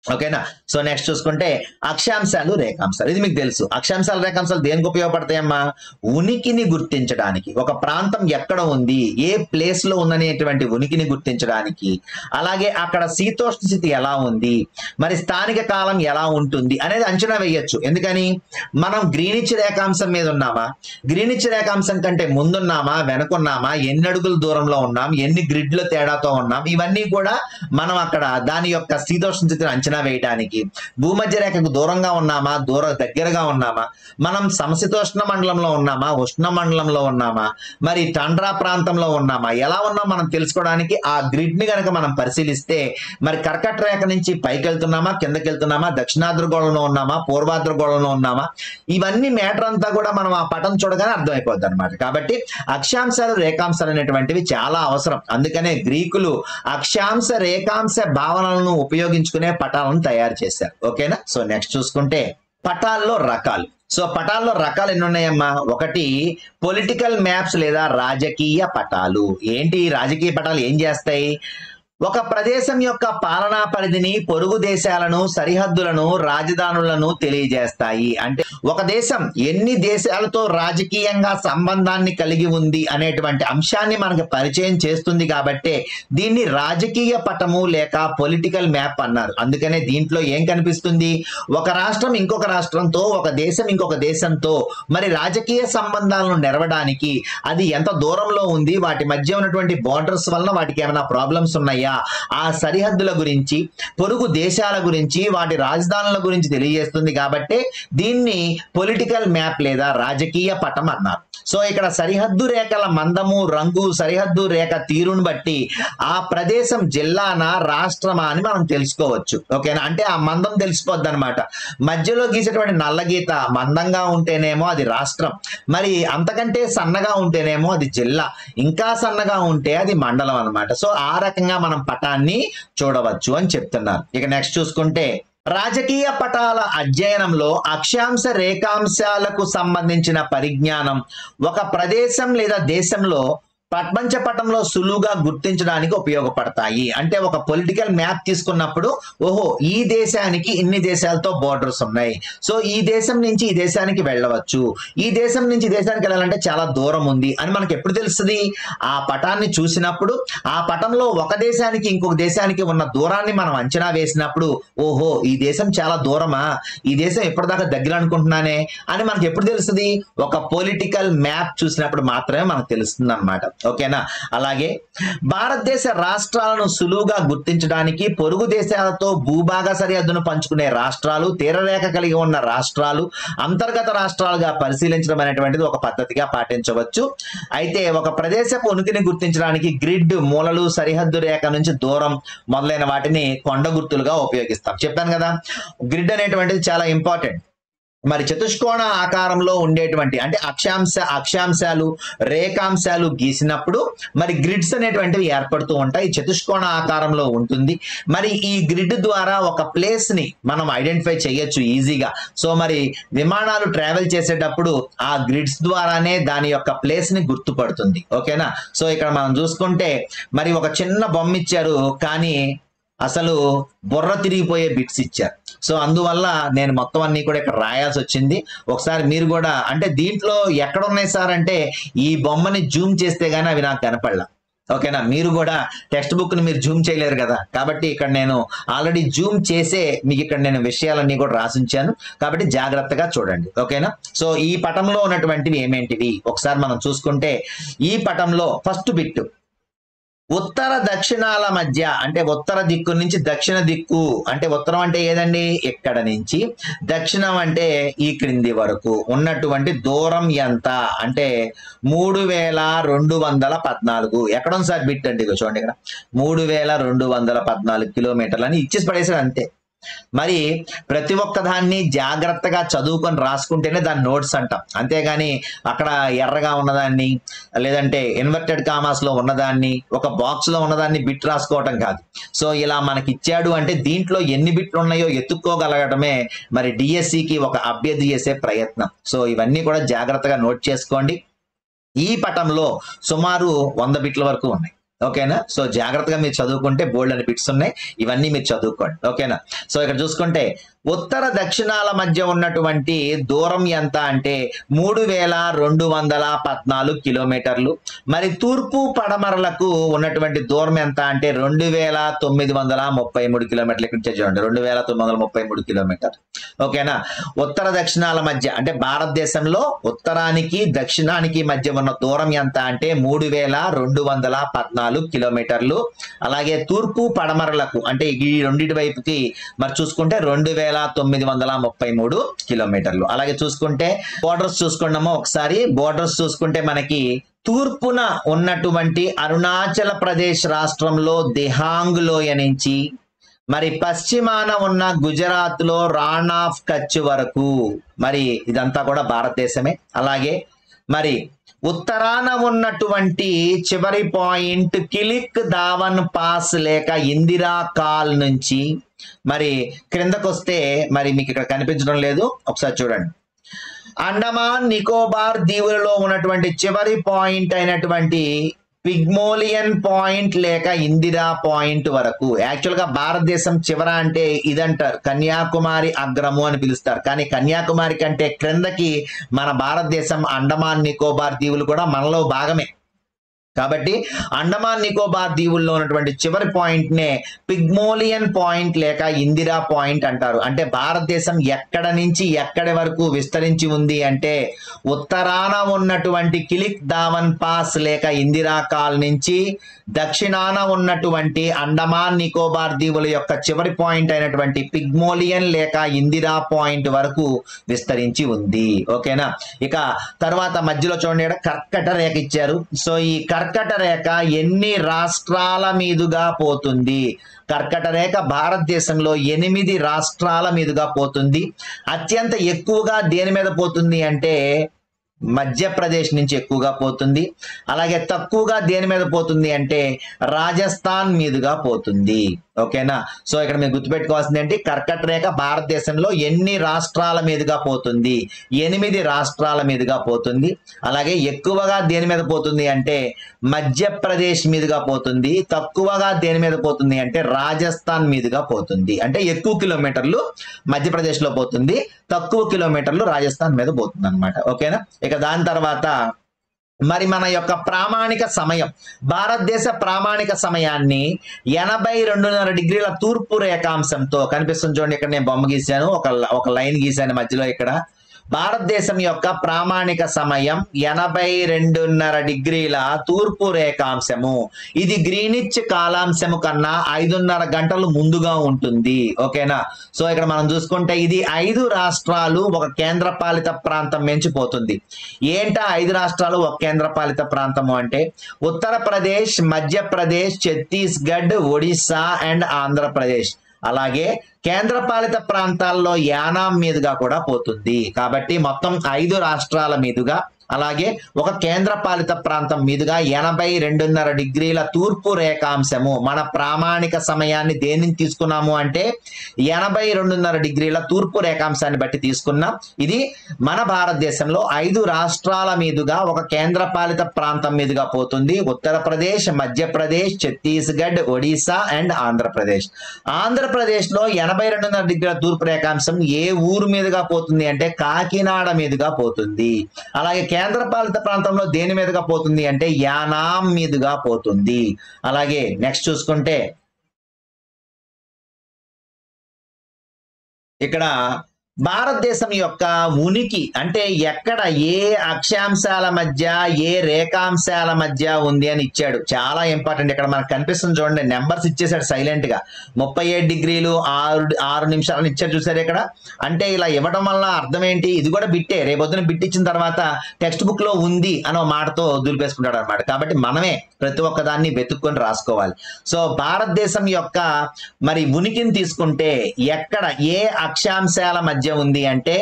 ఓకేనా, సో నెక్స్ట్ చూసుకుంటే అక్షాంశాలు, రేఖాంశాలు. ఇది మీకు తెలుసు. అక్షాంశాలు, రేఖాంశాలు దేనికి ఉపయోగపడతాయమ్మా, ఉనికిని గుర్తించడానికి, ఒక ప్రాంతం ఎక్కడ ఉంది, ఏ ప్లేస్ లో ఉందనేటువంటి ఉనికిని గుర్తించడానికి, అలాగే అక్కడ శీతోష్ణ స్థితి ఎలా ఉంది, మరి స్థానిక కాలం ఎలా ఉంటుంది అనేది అంచనా వేయొచ్చు. ఎందుకని, మనం గ్రీనిచ్ రేఖాంశం మీద ఉన్నామా, గ్రీనిచ్ రేఖాంశం కంటే ముందున్నామా, వెనుకున్నామా, ఎన్ని అడుగుల దూరంలో ఉన్నాం, ఎన్ని గ్రిడ్ల తేడాతో ఉన్నాం, ఇవన్నీ కూడా మనం అక్కడ దాని యొక్క శీతోష్ణ స్థితిని అంచనా వేయడానికి. భూమధ్య రేఖకు దూరంగా ఉన్నామా, దగ్గరగా ఉన్నామా, మనం సమశీతోష్ణ మండలంలో ఉన్నామా, ఉష్ణ మండలంలో ఉన్నామా, మరి టండ్రా ప్రాంతంలో ఉన్నామా, ఎలా ఉన్నాం మనం తెలుసుకోవడానికి ఆ గ్రిడ్ ని కనుక మనం పరిశీలిస్తే మరి కర్కట రేఖ నుంచి పైకి వెళ్తున్నామా, కిందకి వెళ్తున్నామా, దక్షిణాద్రగోళంలో ఉన్నామా, పూర్వాద్రగోళంలో ఉన్నామా, ఇవన్నీ మ్యాటర్ అంతా కూడా మనం ఆ పటం చూడగానే అర్థమైపోద్ది అనమాట. కాబట్టి అక్షాంశాలు, రేఖాంశాలు అనేటువంటివి చాలా అవసరం. అందుకనే గ్రీకులు అక్షాంశ, రేఖాంశ భావనలను ఉపయోగించుకునే పటాలను తయారు చేశారు. ఓకేనా, సో నెక్స్ట్ చూసుకుంటే పటాల్లో రకాలు. సో పటాల్లో రకాలు ఎన్ని ఉన్నాయమ్మా, ఒకటి పొలిటికల్ మ్యాప్స్ లేదా రాజకీయ పటాలు. ఏంటి రాజకీయ పటాలు ఏం చేస్తాయి, ఒక ప్రదేశం యొక్క పాలనా పరిధిని, పొరుగు దేశాలను, సరిహద్దులను, రాజధానులను తెలియజేస్తాయి. అంటే ఒక దేశం ఎన్ని దేశాలతో రాజకీయంగా సంబంధాన్ని కలిగి ఉంది అనేటువంటి అంశాన్ని మనకు పరిచయం చేస్తుంది కాబట్టి దీన్ని రాజకీయ పటము లేక పొలిటికల్ మ్యాప్ అన్నారు. అందుకనే దీంట్లో ఏం కనిపిస్తుంది, ఒక రాష్ట్రం ఇంకొక రాష్ట్రంతో, ఒక దేశం ఇంకొక దేశంతో మరి రాజకీయ సంబంధాలను నెరవడానికి అది ఎంత దూరంలో ఉంది, వాటి మధ్య ఉన్నటువంటి బోర్డర్స్ వలన వాటికి ఏమైనా ప్రాబ్లమ్స్ ఉన్నాయా, ఆ సరిహద్దుల గురించి, పొరుగు దేశాల గురించి, వాటి రాజధానుల గురించి తెలియజేస్తుంది కాబట్టి దీన్ని పొలిటికల్ మ్యాప్ లేదా రాజకీయ పటం అన్నారు. సో ఇక్కడ సరిహద్దు రేఖల మందము, రంగు, సరిహద్దు రేఖ తీరును బట్టి ఆ ప్రదేశం జిల్లానా, రాష్ట్రమా అని మనం తెలుసుకోవచ్చు. ఓకేనా, అంటే ఆ మందం తెలిసిపోద్ది అనమాట. మధ్యలో గీసేటువంటి నల్ల గీత మందంగా ఉంటేనేమో అది రాష్ట్రం, మరి అంతకంటే సన్నగా ఉంటేనేమో అది జిల్లా, ఇంకా సన్నగా ఉంటే అది మండలం అన్నమాట. సో ఆ రకంగా మనం పటాన్ని చూడవచ్చు అని చెప్తున్నారు. ఇక నెక్స్ట్ చూసుకుంటే రాజకీయ పటాల అధ్యయనంలో అక్షాంశ రేఖాంశాలకు సంబంధించిన పరిజ్ఞానం ఒక ప్రదేశం లేదా దేశంలో ప్రపంచ పటంలో సులువుగా గుర్తించడానికి ఉపయోగపడతాయి. అంటే ఒక పొలిటికల్ మ్యాప్ తీసుకున్నప్పుడు ఓహో ఈ దేశానికి ఇన్ని దేశాలతో బోర్డర్స్ ఉన్నాయి, సో ఈ దేశం నుంచి ఈ దేశానికి వెళ్ళవచ్చు, ఈ దేశం నుంచి ఈ దేశానికి వెళ్ళాలంటే చాలా దూరం ఉంది అని మనకు ఎప్పుడు తెలుస్తుంది, ఆ పటాన్ని చూసినప్పుడు. ఆ పటంలో ఒక దేశానికి ఇంకొక దేశానికి ఉన్న దూరాన్ని మనం అంచనా వేసినప్పుడు ఓహో ఈ దేశం చాలా దూరమా, ఈ దేశం ఎప్పటిదాకా దగ్గర అనుకుంటున్నానే అని మనకు ఎప్పుడు తెలుస్తుంది, ఒక పొలిటికల్ మ్యాప్ చూసినప్పుడు మాత్రమే మనకు తెలుస్తుంది అన్నమాట. ఓకేనా, అలాగే భారతదేశ రాష్ట్రాలను సులువుగా గుర్తించడానికి పొరుగు దేశాలతో భూభాగ సరిహద్దును పంచుకునే రాష్ట్రాలు, తీరరేఖ కలిగి ఉన్న రాష్ట్రాలు అంతర్గత రాష్ట్రాలుగా పరిశీలించడం అనేటువంటిది ఒక పద్ధతిగా పాటించవచ్చు. అయితే ఒక ప్రదేశపు ఉనికిని గుర్తించడానికి గ్రిడ్, మూలలు, సరిహద్దు రేఖ నుంచి దూరం మొదలైన వాటిని కొండ గుర్తులుగా ఉపయోగిస్తాం. చెప్పాను కదా, గ్రిడ్ అనేటువంటిది చాలా ఇంపార్టెంట్. మరి చతుష్కోణ ఆకారంలో ఉండేటువంటి అంటే అక్షాంశాలు, రేఖాంశాలు గీసినప్పుడు మరి గ్రిడ్స్ అనేటువంటివి ఏర్పడుతూ ఉంటాయి. చతుష్కోణ ఆకారంలో ఉంటుంది. మరి ఈ గ్రిడ్ ద్వారా ఒక ప్లేస్ ని మనం ఐడెంటిఫై చేయొచ్చు ఈజీగా. సో మరి విమానాలు ట్రావెల్ చేసేటప్పుడు ఆ గ్రిడ్స్ ద్వారానే దాని యొక్క ప్లేస్ ని గుర్తుపడుతుంది. ఓకేనా, సో ఇక్కడ మనం చూసుకుంటే మరి ఒక చిన్న బొమ్మ ఇచ్చారు, కానీ అసలు బుర్ర తిరిగిపోయే బిట్స్ ఇచ్చారు. సో అందువల్ల నేను మొత్తం అన్ని కూడా ఇక్కడ రాయాల్సి వచ్చింది. ఒకసారి మీరు కూడా అంటే దీంట్లో ఎక్కడ ఉన్నాయి సార్ అంటే ఈ బొమ్మని జూమ్ చేస్తే గానీ అవి నాకు కనపడలా. ఓకేనా, మీరు కూడా టెక్స్ట్ బుక్ ని మీరు జూమ్ చేయలేరు కదా, కాబట్టి ఇక్కడ నేను ఆల్రెడీ జూమ్ చేసే మీకు ఇక్కడ నేను విషయాలన్నీ కూడా రాసించాను, కాబట్టి జాగ్రత్తగా చూడండి. ఓకేనా, సో ఈ పటంలో ఉన్నటువంటివి ఏమేంటివి ఒకసారి మనం చూసుకుంటే, ఈ పటంలో ఫస్ట్ బిట్ ఉత్తర దక్షిణాల మధ్య అంటే ఉత్తర దిక్కు నుంచి దక్షిణ దిక్కు అంటే ఉత్తరం అంటే ఏదండి ఇక్కడ నుంచి, దక్షిణం అంటే ఈ క్రింది వరకు ఉన్నటువంటి దూరం ఎంత అంటే 3214. ఎక్కడ ఉంది సార్ బిట్ అంటే చూడండి, ఇక్కడ 3214 కిలోమీటర్లు అని ఇచ్చేసి పడేసాడు అంతే. మరి ప్రతి ఒక్క దాన్ని జాగ్రత్తగా చదువుకొని రాసుకుంటేనే దాన్ని నోట్స్ అంటాం, అంతేగాని అక్కడ ఎర్రగా ఉన్నదాన్ని లేదంటే ఇన్వర్టెడ్ కామాస్ లో ఉన్నదాన్ని ఒక బాక్స్ లో ఉన్నదాన్ని బిట్ రాసుకోవటం కాదు. సో ఇలా మనకి ఇచ్చాడు అంటే దీంట్లో ఎన్ని బిట్లు ఉన్నాయో ఎత్తుక్కోగలగడమే మరి డిఎస్సికి ఒక అభ్యర్థి చేసే ప్రయత్నం. సో ఇవన్నీ కూడా జాగ్రత్తగా నోట్ చేసుకోండి. ఈ పటంలో సుమారు 100 బిట్ల వరకు ఉన్నాయి. ఓకేనా, సో జాగ్రత్తగా మీరు చదువుకుంటే బోల్డ్ అని బిట్స్ ఉన్నాయి, ఇవన్నీ మీరు చదువుకోండి. ఓకేనా, సో ఇక్కడ చూసుకుంటే ఉత్తర దక్షిణాల మధ్య ఉన్నటువంటి దూరం ఎంత అంటే 3214 కిలోమీటర్లు. మరి తూర్పు పడమరలకు ఉన్నటువంటి దూరం ఎంత అంటే 2933 కిలోమీటర్లు. ఇక్కడ చూడండి 2933 కిలోమీటర్లు. ఓకేనా, ఉత్తర దక్షిణాల మధ్య అంటే భారతదేశంలో ఉత్తరానికి దక్షిణానికి మధ్య ఉన్న దూరం ఎంత అంటే 3214 కిలోమీటర్లు. అలాగే తూర్పు పడమరలకు అంటే ఈ రెండింటి వైపుకి మరి చూసుకుంటే 2933 కిలోమీటర్లు. అలాగే చూసుకుంటే బోర్డర్స్ చూసుకున్నామో ఒకసారి, బోర్డర్స్ చూసుకుంటే మనకి తూర్పున ఉన్నటువంటి అరుణాచల్ ప్రదేశ్ రాష్ట్రంలో దిహాంగ్ లోయ నుంచి మరి పశ్చిమాన ఉన్న గుజరాత్ లో రాణ్ ఆఫ్ కచ్ వరకు మరి ఇదంతా కూడా భారతదేశమే. అలాగే మరి ఉత్తరాన ఉన్నటువంటి చివరి పాయింట్ కిలిక్ దావన్ పాస్ లేక ఇందిరా కాల్ నుంచి మరి క్రిందకు వస్తే మరి మీకు ఇక్కడ కనిపించడం లేదు, ఒకసారి చూడండి. అండమాన్ నికోబార్ దీవులలో ఉన్నటువంటి చివరి పాయింట్ అయినటువంటి పిగ్మోలియన్ పాయింట్ లేక ఇందిరా పాయింట్ వరకు. యాక్చువల్ గా భారతదేశం చివర అంటే ఇదంటారు, కన్యాకుమారి అగ్రము అని పిలుస్తారు. కానీ కన్యాకుమారి కంటే క్రిందకి మన భారతదేశం అండమాన్ నికోబార్ దీవులు కూడా మనలో భాగమే. కాబట్టి అండమాన్ నికోబార్ దీవుల్లో ఉన్నటువంటి చివరి పాయింట్ నే పిగ్మోలియన్ పాయింట్ లేక ఇందిరా పాయింట్ అంటారు. అంటే భారతదేశం ఎక్కడ నుంచి ఎక్కడి వరకు విస్తరించి ఉంది అంటే ఉత్తరాన ఉన్నటువంటి కిలిక్ దావన్ పాస్ లేక ఇందిరా కాల్ నుంచి దక్షిణాన ఉన్నటువంటి అండమాన్ నికోబార్ దీవుల యొక్క చివరి పాయింట్ అయినటువంటి పిగ్మోలియన్ లేక ఇందిరా పాయింట్ వరకు విస్తరించి ఉంది. ఓకేనా. ఇక తర్వాత మధ్యలో చూడండి, కర్కట రేఖ ఇచ్చారు. సో ఈ కర్కట రేఖ ఎన్ని రాష్ట్రాల మీదుగా పోతుంది? కర్కట రేఖ భారతదేశంలో 8 రాష్ట్రాల మీదుగా పోతుంది. అత్యంత ఎక్కువగా దేని మీద పోతుంది అంటే మధ్యప్రదేశ్ నుంచి ఎక్కువగా పోతుంది. అలాగే తక్కువగా దేని మీద పోతుంది అంటే రాజస్థాన్ మీదుగా పోతుంది. ఓకేనా. సో ఇక్కడ మీరు గుర్తుపెట్టుకోవాల్సింది ఏంటి, కర్కట రేఖ భారతదేశంలో ఎన్ని రాష్ట్రాల మీదుగా పోతుంది? 8 రాష్ట్రాల మీదుగా పోతుంది. అలాగే ఎక్కువగా దేని మీద పోతుంది అంటే మధ్యప్రదేశ్ మీదుగా పోతుంది. తక్కువగా దేని మీద పోతుంది అంటే రాజస్థాన్ మీదుగా పోతుంది. అంటే ఎక్కువ కిలోమీటర్లు మధ్యప్రదేశ్ లో పోతుంది, తక్కువ కిలోమీటర్లు రాజస్థాన్ మీద పోతుంది అనమాట. ఓకేనా. ఇక దాని తర్వాత మరి మన యొక్క ప్రామాణిక సమయం, భారతదేశ ప్రామాణిక సమయాన్ని 82.5 డిగ్రీల తూర్పు రేఖాంశంతో కనిపిస్తుంది. చూడండి, ఇక్కడ నేను బొమ్మ గీశాను, ఒక లైన్ గీశాను మధ్యలో. ఇక్కడ భారతదేశం యొక్క ప్రామాణిక సమయం 82.5 డిగ్రీల తూర్పు రేఖాంశము. ఇది గ్రీనిచ్ కాలాంశము కన్నా 5.5 గంటలు ముందుగా ఉంటుంది. ఓకేనా. సో ఇక్కడ మనం చూసుకుంటే ఇది 5 రాష్ట్రాలు ఒక కేంద్రపాలిత ప్రాంతం మించిపోతుంది. ఏంటా 5 రాష్ట్రాలు ఒక కేంద్రపాలిత ప్రాంతము అంటే ఉత్తరప్రదేశ్, మధ్యప్రదేశ్, ఛత్తీస్గఢ్, ఒడిస్సా అండ్ ఆంధ్రప్రదేశ్. అలాగే కేంద్రపాలిత ప్రాంతాల్లో యానాం మీదుగా కూడా పోతుంది. కాబట్టి మొత్తం 5 రాష్ట్రాల మీదుగా అలాగే ఒక కేంద్రపాలిత ప్రాంతం మీదుగా 82.5 డిగ్రీల తూర్పు రేఖాంశము. మన ప్రామాణిక సమయాన్ని దేనిని తీసుకున్నాము అంటే 82.5 డిగ్రీల తూర్పు రేఖాంశాన్ని బట్టి తీసుకున్నాం. ఇది మన భారతదేశంలో 5 రాష్ట్రాల మీదుగా ఒక కేంద్రపాలిత ప్రాంతం మీదుగా పోతుంది. ఉత్తరప్రదేశ్, మధ్యప్రదేశ్, ఛత్తీస్గఢ్, ఒడిశా అండ్ ఆంధ్రప్రదేశ్. ఆంధ్రప్రదేశ్ లో 82.5 డిగ్రీల తూర్పు రేఖాంశం ఏ ఊరు మీదుగా పోతుంది అంటే కాకినాడ మీదుగా పోతుంది. అలాగే కేంద్రపాలిత ప్రాంతంలో దేని మీదుగా పోతుంది అంటే యానాం మీదుగా పోతుంది. అలాగే నెక్స్ట్ చూసుకుంటే ఇక్కడ భారతదేశం యొక్క ఉనికి అంటే ఎక్కడ ఏ అక్షాంశాల మధ్య ఏ రేఖాంశాల మధ్య ఉంది అని ఇచ్చాడు. చాలా ఇంపార్టెంట్. ఇక్కడ మనకు కనిపిస్తుంది చూడండి, నెంబర్స్ ఇచ్చేసాడు సైలెంట్ గా. 37 డిగ్రీలు 6 నిమిషాలని ఇచ్చాడు చూసారు ఇక్కడ. అంటే ఇలా ఇవ్వడం వల్ల అర్థం ఏంటి, ఇది కూడా బిట్టే. రేపొద్దున బిట్ ఇచ్చిన తర్వాత టెక్స్ట్ బుక్ లో ఉంది అనో మాటతో దులిపేసుకుంటాడు అనమాట. కాబట్టి మనమే ప్రతి ఒక్క దాన్ని వెతుక్కొని రాసుకోవాలి. సో భారతదేశం యొక్క మరి ఉనికిని తీసుకుంటే ఎక్కడ ఏ అక్షాంశాల మధ్య ఉంది అంటే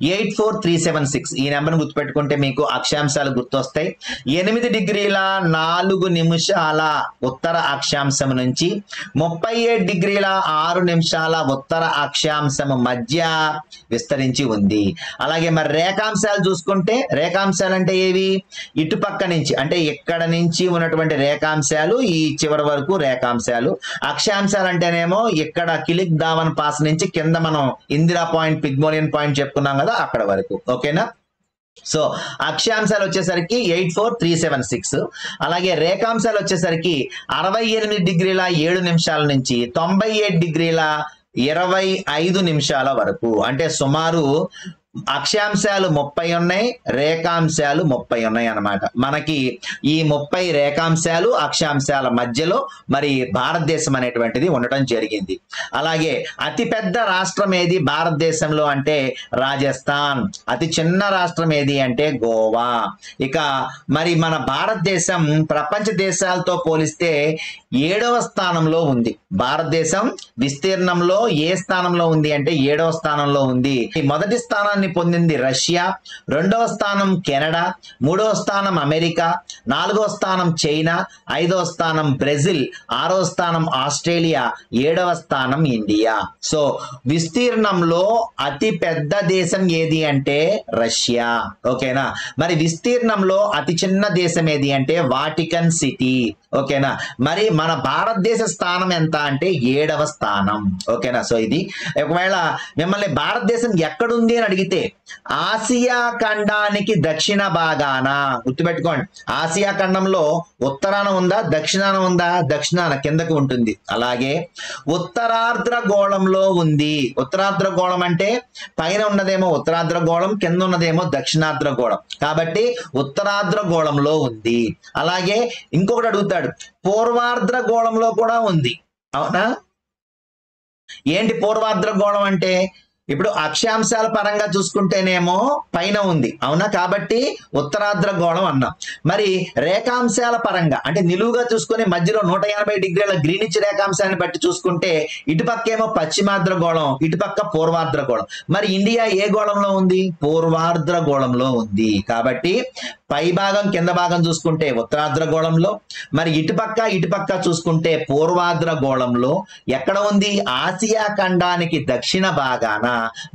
84376. ఈ నెంబర్ని గుర్తుపెట్టుకుంటే మీకు అక్షాంశాలు గుర్తొస్తాయి. 8 డిగ్రీల 4 నిమిషాల ఉత్తర అక్షాంశం నుంచి 37 డిగ్రీల 6 నిమిషాల ఉత్తర అక్షాంశం మధ్య విస్తరించి ఉంది. అలాగే మరి రేఖాంశాలు చూసుకుంటే, రేఖాంశాలు అంటే ఏవి, ఇటుపక్క నుంచి అంటే ఇక్కడ నుంచి ఉన్నటువంటి రేఖాంశాలు ఈ చివరి వరకు రేఖాంశాలు. అక్షాంశాలు అంటేనేమో ఇక్కడ కిలిక్ దావన్ పాస్ నుంచి కింద మనం ఇందిరా పాయింట్, పిగ్మోలియన్ పాయింట్ చెప్పుకున్నాం కదా, అక్కడ వరకు. ఓకేనా. సో అక్షాంశాలు వచ్చేసరికి 84376. అలాగే రేఖాంశాలు వచ్చేసరికి 68 డిగ్రీల 7 నిమిషాల నుంచి 97 డిగ్రీల 25 నిమిషాల వరకు. అంటే సుమారు అక్షాంశాలు 30 ఉన్నాయి, రేఖాంశాలు 30 ఉన్నాయి అన్నమాట. మనకి ఈ 30 రేఖాంశాలు అక్షాంశాల మధ్యలో మరి భారతదేశం అనేటువంటిది ఉండటం జరిగింది. అలాగే అతిపెద్ద రాష్ట్రం ఏది భారతదేశంలో అంటే రాజస్థాన్. అతి చిన్న రాష్ట్రం ఏది అంటే గోవా. ఇక మరి మన భారతదేశం ప్రపంచ దేశాలతో పోలిస్తే 7వ స్థానంలో ఉంది. భారతదేశం విస్తీర్ణంలో ఏ స్థానంలో ఉంది అంటే 7వ స్థానంలో ఉంది. మొదటి స్థానాన్ని స్థానాన్ని పొందింది రష్యా, రెండవ స్థానం కెనడా, మూడవ స్థానం అమెరికా, నాలుగవ స్థానం చైనా, ఐదవ స్థానం బ్రెజిల్, ఆరవ స్థానం ఆస్ట్రేలియా, ఏడవ స్థానం ఇండియా. సో విస్తీర్ణంలో అతి పెద్ద దేశం ఏది అంటే రష్యా. ఓకేనా. మరి విస్తీర్ణంలో అతి చిన్న దేశం ఏది అంటే వాటికన్ సిటీ. ఓకేనా. మరి మన భారతదేశ స్థానం ఎంత అంటే 7వ స్థానం. ఓకేనా. సో ఇది ఒకవేళ మిమ్మల్ని భారతదేశం ఎక్కడుంది అని అడిగితే ఆసియా ఖండానికి దక్షిణ భాగాన, గుర్తుపెట్టుకోండి, ఆసియా ఖండంలో ఉత్తరాన ఉందా దక్షిణాన ఉందా? దక్షిణాన, కిందకు ఉంటుంది. అలాగే ఉత్తరార్ధగోళంలో ఉంది. ఉత్తరార్ధగోళం అంటే పైన ఉన్నదేమో ఉత్తరార్ధగోళం, కింద ఉన్నదేమో దక్షిణార్ధగోళం, కాబట్టి ఉత్తరార్ధగోళంలో ఉంది. అలాగే ఇంకొకటి అడుగుతాడు, పూర్వార్ధగోళంలో కూడా ఉంది. అవునా? ఏంటి పూర్వార్ధగోళం అంటే? ఇప్పుడు అక్షాంశాల పరంగా చూసుకుంటేనేమో పైన ఉంది. అవునా? కాబట్టి ఉత్తరార్ధగోళం అన్నాం. మరి రేఖాంశాల పరంగా అంటే నిలువుగా చూసుకుని మధ్యలో 180 డిగ్రీల గ్రీనిచ్ రేఖాంశాన్ని బట్టి చూసుకుంటే ఇటుపక్క ఏమో పశ్చిమార్ధగోళం, ఇటుపక్క పూర్వార్ధగోళం. మరి ఇండియా ఏ గోళంలో ఉంది? పూర్వార్ధగోళంలో ఉంది. కాబట్టి పై భాగం కింద భాగం చూసుకుంటే ఉత్తరార్ధగోళంలో, మరి ఇటుపక్క చూసుకుంటే పూర్వార్ధగోళంలో. ఎక్కడ ఉంది? ఆసియా ఖండానికి దక్షిణ భాగాన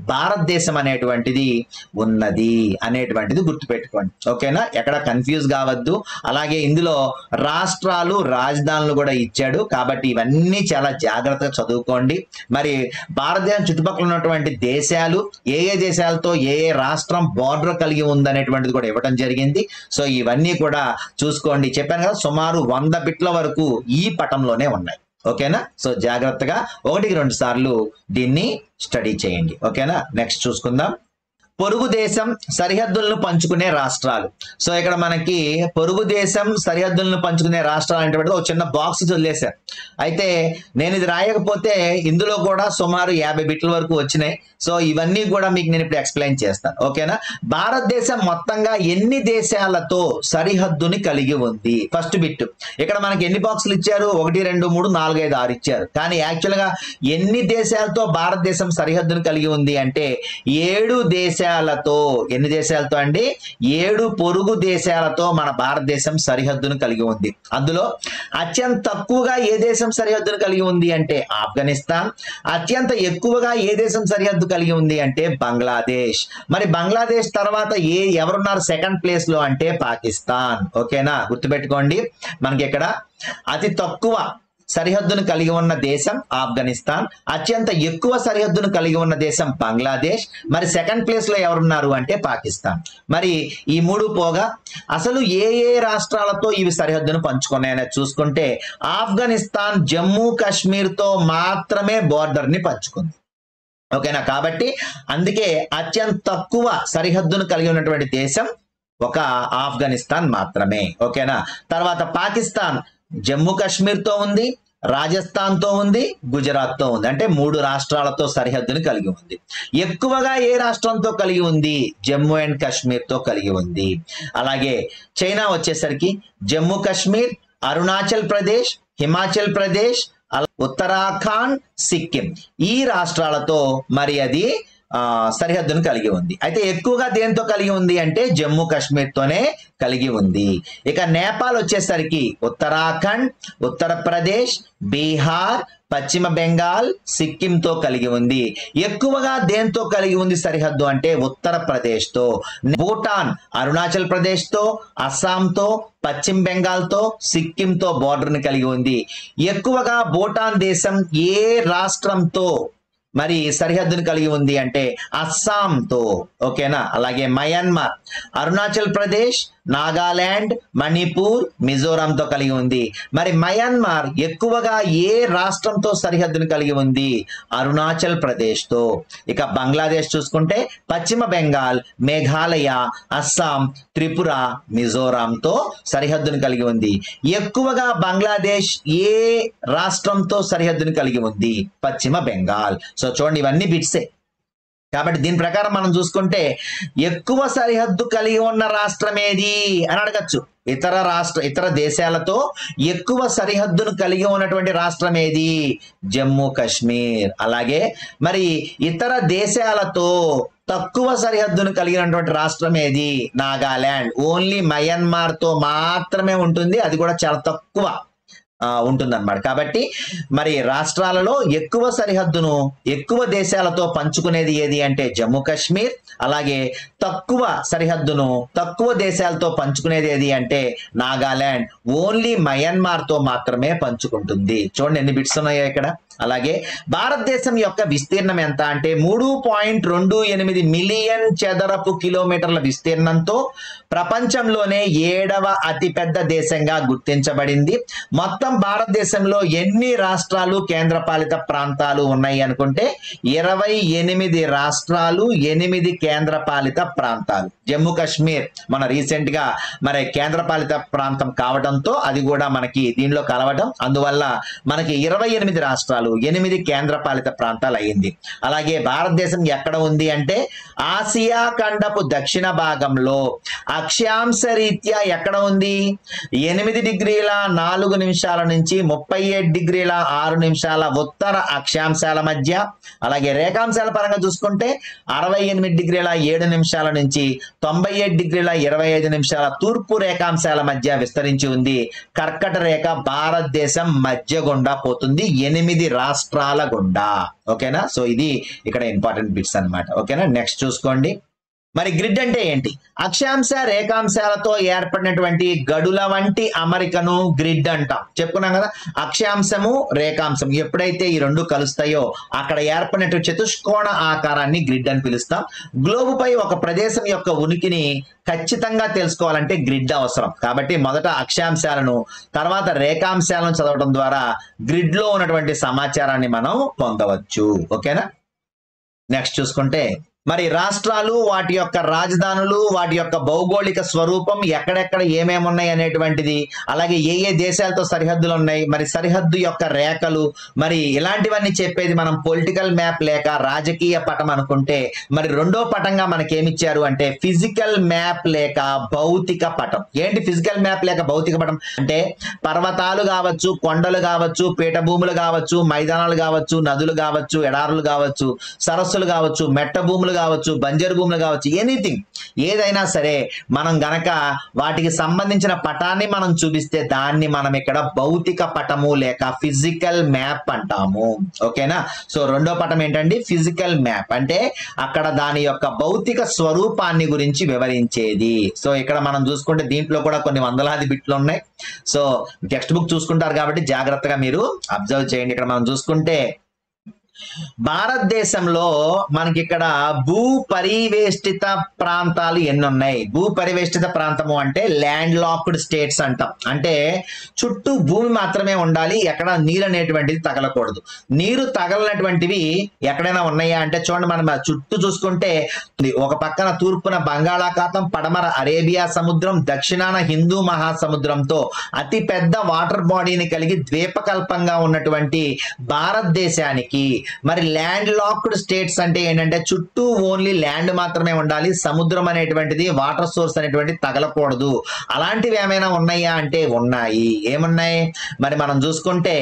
భారతదేశం అనేటువంటిది ఉన్నది అనేటువంటిది గుర్తుపెట్టుకోండి. ఓకేనా. ఎక్కడ కన్ఫ్యూజ్ కావద్దు. అలాగే ఇందులో రాష్ట్రాలు, రాజధానులు కూడా ఇచ్చాడు, కాబట్టి ఇవన్నీ చాలా జాగ్రత్తగా చదువుకోండి. మరి భారతదేశం చుట్టుపక్కల ఉన్నటువంటి దేశాలు, ఏ దేశాలతో ఏ రాష్ట్రం బార్డర్ కలిగి ఉందనేటువంటిది కూడా ఇవ్వడం జరిగింది. సో ఇవన్నీ కూడా చూసుకోండి. చెప్పాను కదా, సుమారు 100 బిట్ల వరకు ఈ పటంలోనే ఉన్నాయి. ఓకేనా. సో జాగ్రత్తగా 1-2 సార్లు దీన్ని స్టడీ చేయండి. ఓకేనా. నెక్స్ట్ చూసుకుందాం. పొరుగు దేశం సరిహద్దులను పంచుకునే రాష్ట్రాలు. సో ఇక్కడ మనకి పొరుగు దేశం సరిహద్దులను పంచుకునే రాష్ట్రాలు అంటే ఒక చిన్న బాక్స్ వదిలేశారు. అయితే నేను ఇది రాయకపోతే ఇందులో కూడా సుమారు 50 బిట్ల వరకు వచ్చినాయి. సో ఇవన్నీ కూడా మీకు నేను ఇప్పుడు ఎక్స్ప్లెయిన్ చేస్తాను. ఓకేనా. భారతదేశం మొత్తంగా ఎన్ని దేశాలతో సరిహద్దుని కలిగి ఉంది? First bit. ఇక్కడ మనకి ఎన్ని బాక్సులు ఇచ్చారు? 1, 2, 3, 4, 5, 6 ఇచ్చారు. కానీ యాక్చువల్ గా ఎన్ని దేశాలతో భారతదేశం సరిహద్దును కలిగి ఉంది అంటే 7 దేశాలతో. ఎన్ని దేశాలతో అండి? 7 పొరుగు దేశాలతో మన భారతదేశం సరిహద్దును కలిగి ఉంది. అందులో అత్యంత తక్కువగా ఏ దేశం సరిహద్దును కలిగి ఉంది అంటే ఆఫ్ఘనిస్తాన్. అత్యంత ఎక్కువగా ఏ దేశం సరిహద్దు కలిగి ఉంది అంటే బంగ్లాదేశ్. మరి బంగ్లాదేశ్ తర్వాత ఎవరున్నారు సెకండ్ ప్లేస్ లో అంటే పాకిస్తాన్. ఓకేనా. గుర్తుపెట్టుకోండి, మనకి ఇక్కడ అతి తక్కువ సరిహద్దును కలిగి ఉన్న దేశం ఆఫ్ఘనిస్తాన్, అత్యంత ఎక్కువ సరిహద్దును కలిగి ఉన్న దేశం బంగ్లాదేశ్, మరి సెకండ్ ప్లేస్ లో ఎవరున్నారు అంటే పాకిస్తాన్. మరి ఈ 3 పోగా అసలు ఏ రాష్ట్రాలతో ఇవి సరిహద్దును పంచుకున్నాయని చూసుకుంటే ఆఫ్ఘనిస్తాన్ జమ్మూ కాశ్మీర్ తో మాత్రమే బోర్డర్ ని పంచుకుంది. ఓకేనా. కాబట్టి అందుకే అత్యంత తక్కువ సరిహద్దును కలిగి ఉన్నటువంటి దేశం ఒక ఆఫ్ఘనిస్తాన్ మాత్రమే. ఓకేనా. తర్వాత పాకిస్తాన్ జమ్మూ కాశ్మీర్ తో ఉంది, రాజస్థాన్ తో ఉంది, గుజరాత్ తో ఉంది. అంటే 3 రాష్ట్రాలతో సరిహద్దును కలిగి ఉంది. ఎక్కువగా ఏ రాష్ట్రంతో కలిగి ఉంది? జమ్మూ అండ్ కాశ్మీర్ తో కలిగి ఉంది. అలాగే చైనా వచ్చేసరికి జమ్మూ కాశ్మీర్, అరుణాచల్ ప్రదేశ్, హిమాచల్ ప్రదేశ్, ఉత్తరాఖండ్, సిక్కిం ఈ రాష్ట్రాలతో మరి అది సరిహద్దును కలిగి ఉంది. అయితే ఎక్కువగా దేంతో కలిగి ఉంది అంటే జమ్మూ కాశ్మీర్ తోనే కలిగి ఉంది. ఇక నేపాల్ వచ్చేసరికి ఉత్తరాఖండ్, ఉత్తరప్రదేశ్, బీహార్, పశ్చిమ బెంగాల్, సిక్కింతో కలిగి ఉంది. ఎక్కువగా దేంతో కలిగి ఉంది సరిహద్దు అంటే ఉత్తరప్రదేశ్ తో. భూటాన్ అరుణాచల్ ప్రదేశ్ తో, అస్సాంతో, పశ్చిమ బెంగాల్ తో, సిక్కింతో బోర్డర్ ని కలిగి ఉంది. ఎక్కువగా భూటాన్ దేశం ఏ రాష్ట్రంతో మరి సరిహద్దును కలిగి ఉంది అంటే అస్సాంతో. ఓకేనా. అలాగే మయన్మార్ అరుణాచల్ ప్రదేశ్, నాగాలాండ్, మణిపూర్, మిజోరాంతో కలిగి ఉంది. మరి మయన్మార్ ఎక్కువగా ఏ రాష్ట్రంతో సరిహద్దును కలిగి ఉంది? అరుణాచల్ ప్రదేశ్ తో. ఇక బంగ్లాదేశ్ చూసుకుంటే పశ్చిమ బెంగాల్, మేఘాలయ, అస్సాం, త్రిపుర, మిజోరాంతో సరిహద్దును కలిగి ఉంది. ఎక్కువగా బంగ్లాదేశ్ ఏ రాష్ట్రంతో సరిహద్దును కలిగి ఉంది? పశ్చిమ బెంగాల్. సో చూడండి, ఇవన్నీ బిట్సే. కాబట్టి దీని ప్రకారం మనం చూసుకుంటే ఎక్కువ సరిహద్దు కలిగి ఉన్న రాష్ట్రం ఏది అని అడగచ్చు. ఇతర దేశాలతో ఎక్కువ సరిహద్దును కలిగి ఉన్నటువంటి రాష్ట్రం ఏది? జమ్మూ కాశ్మీర్. అలాగే మరి ఇతర దేశాలతో తక్కువ సరిహద్దును కలిగినటువంటి రాష్ట్రం ఏది? నాగాలాండ్. ఓన్లీ మయన్మార్ తో మాత్రమే ఉంటుంది, అది కూడా చాలా తక్కువ ఉంటుందన్నమాట. కాబట్టి మరి రాష్ట్రాలలో ఎక్కువ సరిహద్దును ఎక్కువ దేశాలతో పంచుకునేది ఏది అంటే జమ్మూ కాశ్మీర్. అలాగే తక్కువ సరిహద్దును తక్కువ దేశాలతో పంచుకునేది ఏది అంటే నాగాలాండ్. ఓన్లీ మయన్మార్ తో మాత్రమే పంచుకుంటుంది. చూడండి ఎన్ని బిట్స్ ఉన్నాయో ఇక్కడ. అలాగే భారతదేశం యొక్క విస్తీర్ణం ఎంత అంటే 3.28 మిలియన్ చదరపు కిలోమీటర్ల విస్తీర్ణంతో ప్రపంచంలోనే 7వ అతిపెద్ద దేశంగా గుర్తించబడింది. మొత్తం భారతదేశంలో ఎన్ని రాష్ట్రాలు కేంద్రపాలిత ప్రాంతాలు ఉన్నాయి అనుకుంటే 28 రాష్ట్రాలు, 8 కేంద్రపాలిత ప్రాంతాలు. జమ్మూ కాశ్మీర్ మన రీసెంట్ గా మరి కేంద్రపాలిత ప్రాంతం కావడంతో అది కూడా మనకి దీనిలో కలవడం, అందువల్ల మనకి 28 రాష్ట్రాలు, 8 కేంద్రపాలిత ప్రాంతాలు అయ్యింది. అలాగే భారతదేశం ఎక్కడ ఉంది అంటే ఆసియా ఖండపు దక్షిణ భాగంలో అక్షాంశ రీత్యా ఎక్కడ ఉంది? 8 డిగ్రీల 4 నిమిషాల నుంచి 37 డిగ్రీల 6 నిమిషాల ఉత్తర అక్షాంశాల మధ్య, అలాగే రేఖాంశాల పరంగా చూసుకుంటే 68 డిగ్రీల 7 నిమిషాల నుంచి 97 డిగ్రీల 25 నిమిషాల తూర్పు రేఖాంశాల మధ్య విస్తరించి ఉంది. కర్కట రేఖ భారతదేశం మధ్య గుండా పోతుంది, 8 రాష్ట్రాల గుండా. ఓకేనా? సో ఇది ఇక్కడ ఇంపార్టెంట్ బిట్స్ అన్నమాట. ఓకేనా? నెక్స్ట్ చూసుకోండి. మరి గ్రిడ్ అంటే ఏంటి? అక్షాంశ రేఖాంశాలతో ఏర్పడినటువంటి గడుల వంటి అమరికను గ్రిడ్ అంటాం. చెప్పుకున్నాం కదా, అక్షాంశము రేఖాంశం ఎప్పుడైతే ఈ రెండు కలుస్తాయో అక్కడ ఏర్పడినటువంటి చతుష్కోణ ఆకారాన్ని గ్రిడ్ అని పిలుస్తాం. గ్లోబ్ పై ఒక ప్రదేశం యొక్క ఉనికిని ఖచ్చితంగా తెలుసుకోవాలంటే గ్రిడ్ అవసరం. కాబట్టి మొదట అక్షాంశాలను తర్వాత రేఖాంశాలను చదవడం ద్వారా గ్రిడ్ లో ఉన్నటువంటి సమాచారాన్ని మనం పొందవచ్చు. ఓకేనా? నెక్స్ట్ చూసుకుంటే మరి రాష్ట్రాలు, వాటి యొక్క రాజధానులు, వాటి యొక్క భౌగోళిక స్వరూపం, ఎక్కడెక్కడ ఏమేమి ఉన్నాయి అనేటువంటిది, అలాగే ఏ ఏ దేశాలతో సరిహద్దులు ఉన్నాయి, మరి సరిహద్దు యొక్క రేఖలు, మరి ఇలాంటివన్నీ చెప్పేది మనం పొలిటికల్ మ్యాప్ లేక రాజకీయ పటం అనుకుంటే, మరి రెండో పటంగా మనకేమిచ్చారు అంటే ఫిజికల్ మ్యాప్ లేక భౌతిక పటం. ఏంటి ఫిజికల్ మ్యాప్ లేక భౌతిక పటం అంటే పర్వతాలు కావచ్చు, కొండలు కావచ్చు, పీఠభూములు కావచ్చు, మైదానాలు కావచ్చు, నదులు కావచ్చు, ఎడారులు కావచ్చు, సరస్సులు కావచ్చు, మెట్ట భూములు కావచ్చు, బంజరు భూములు కావచ్చు, ఎనీథింగ్ ఏదైనా సరే మనం గనక వాటికి సంబంధించిన పటాన్ని మనం చూపిస్తే దాన్ని మనం ఇక్కడ భౌతిక పటము లేక ఫిజికల్ మ్యాప్ అంటాము. ఓకేనా? సో రెండో పటం ఏంటండి? ఫిజికల్ మ్యాప్ అంటే అక్కడ దాని యొక్క భౌతిక స్వరూపాన్ని గురించి వివరించేది. సో ఇక్కడ మనం చూసుకుంటే దీంట్లో కూడా కొన్ని వందలాది బిట్లు ఉన్నాయి. సో టెక్స్ట్ బుక్ చూసుకుంటారు కాబట్టి జాగ్రత్తగా మీరు అబ్జర్వ్ చేయండి. ఇక్కడ మనం చూసుకుంటే భారతదేశంలో మనకి ఇక్కడ భూ పరివేష్టిత ప్రాంతాలు ఎన్ని ఉన్నాయి? భూ పరివేష్టిత ప్రాంతము అంటే ల్యాండ్ లాక్డ్ స్టేట్స్ అంటాం. అంటే చుట్టూ భూమి మాత్రమే ఉండాలి, ఎక్కడ నీరు అనేటువంటిది తగలకూడదు. నీరు తగలనటువంటివి ఎక్కడైనా ఉన్నాయా అంటే చూడండి, మనం చుట్టూ చూసుకుంటే ఒక పక్కన తూర్పున బంగాళాఖాతం, పడమర అరేబియా సముద్రం, దక్షిణాన హిందూ మహాసముద్రంతో అతి పెద్ద వాటర్ బాడీని కలిగి ద్వీపకల్పంగా ఉన్నటువంటి భారతదేశానికి మరి ల్యాండ్ లాక్డ్ స్టేట్స్ అంటే ఏంటంటే చుట్టూ ఓన్లీ ల్యాండ్ మాత్రమే ఉండాలి, సముద్రం అనేటువంటిది, వాటర్ సోర్స్ అనేటువంటిది తగలకూడదు. అలాంటివి ఏమైనా ఉన్నాయా అంటే ఉన్నాయి. ఏమున్నాయి మరి మనం చూసుకుంటే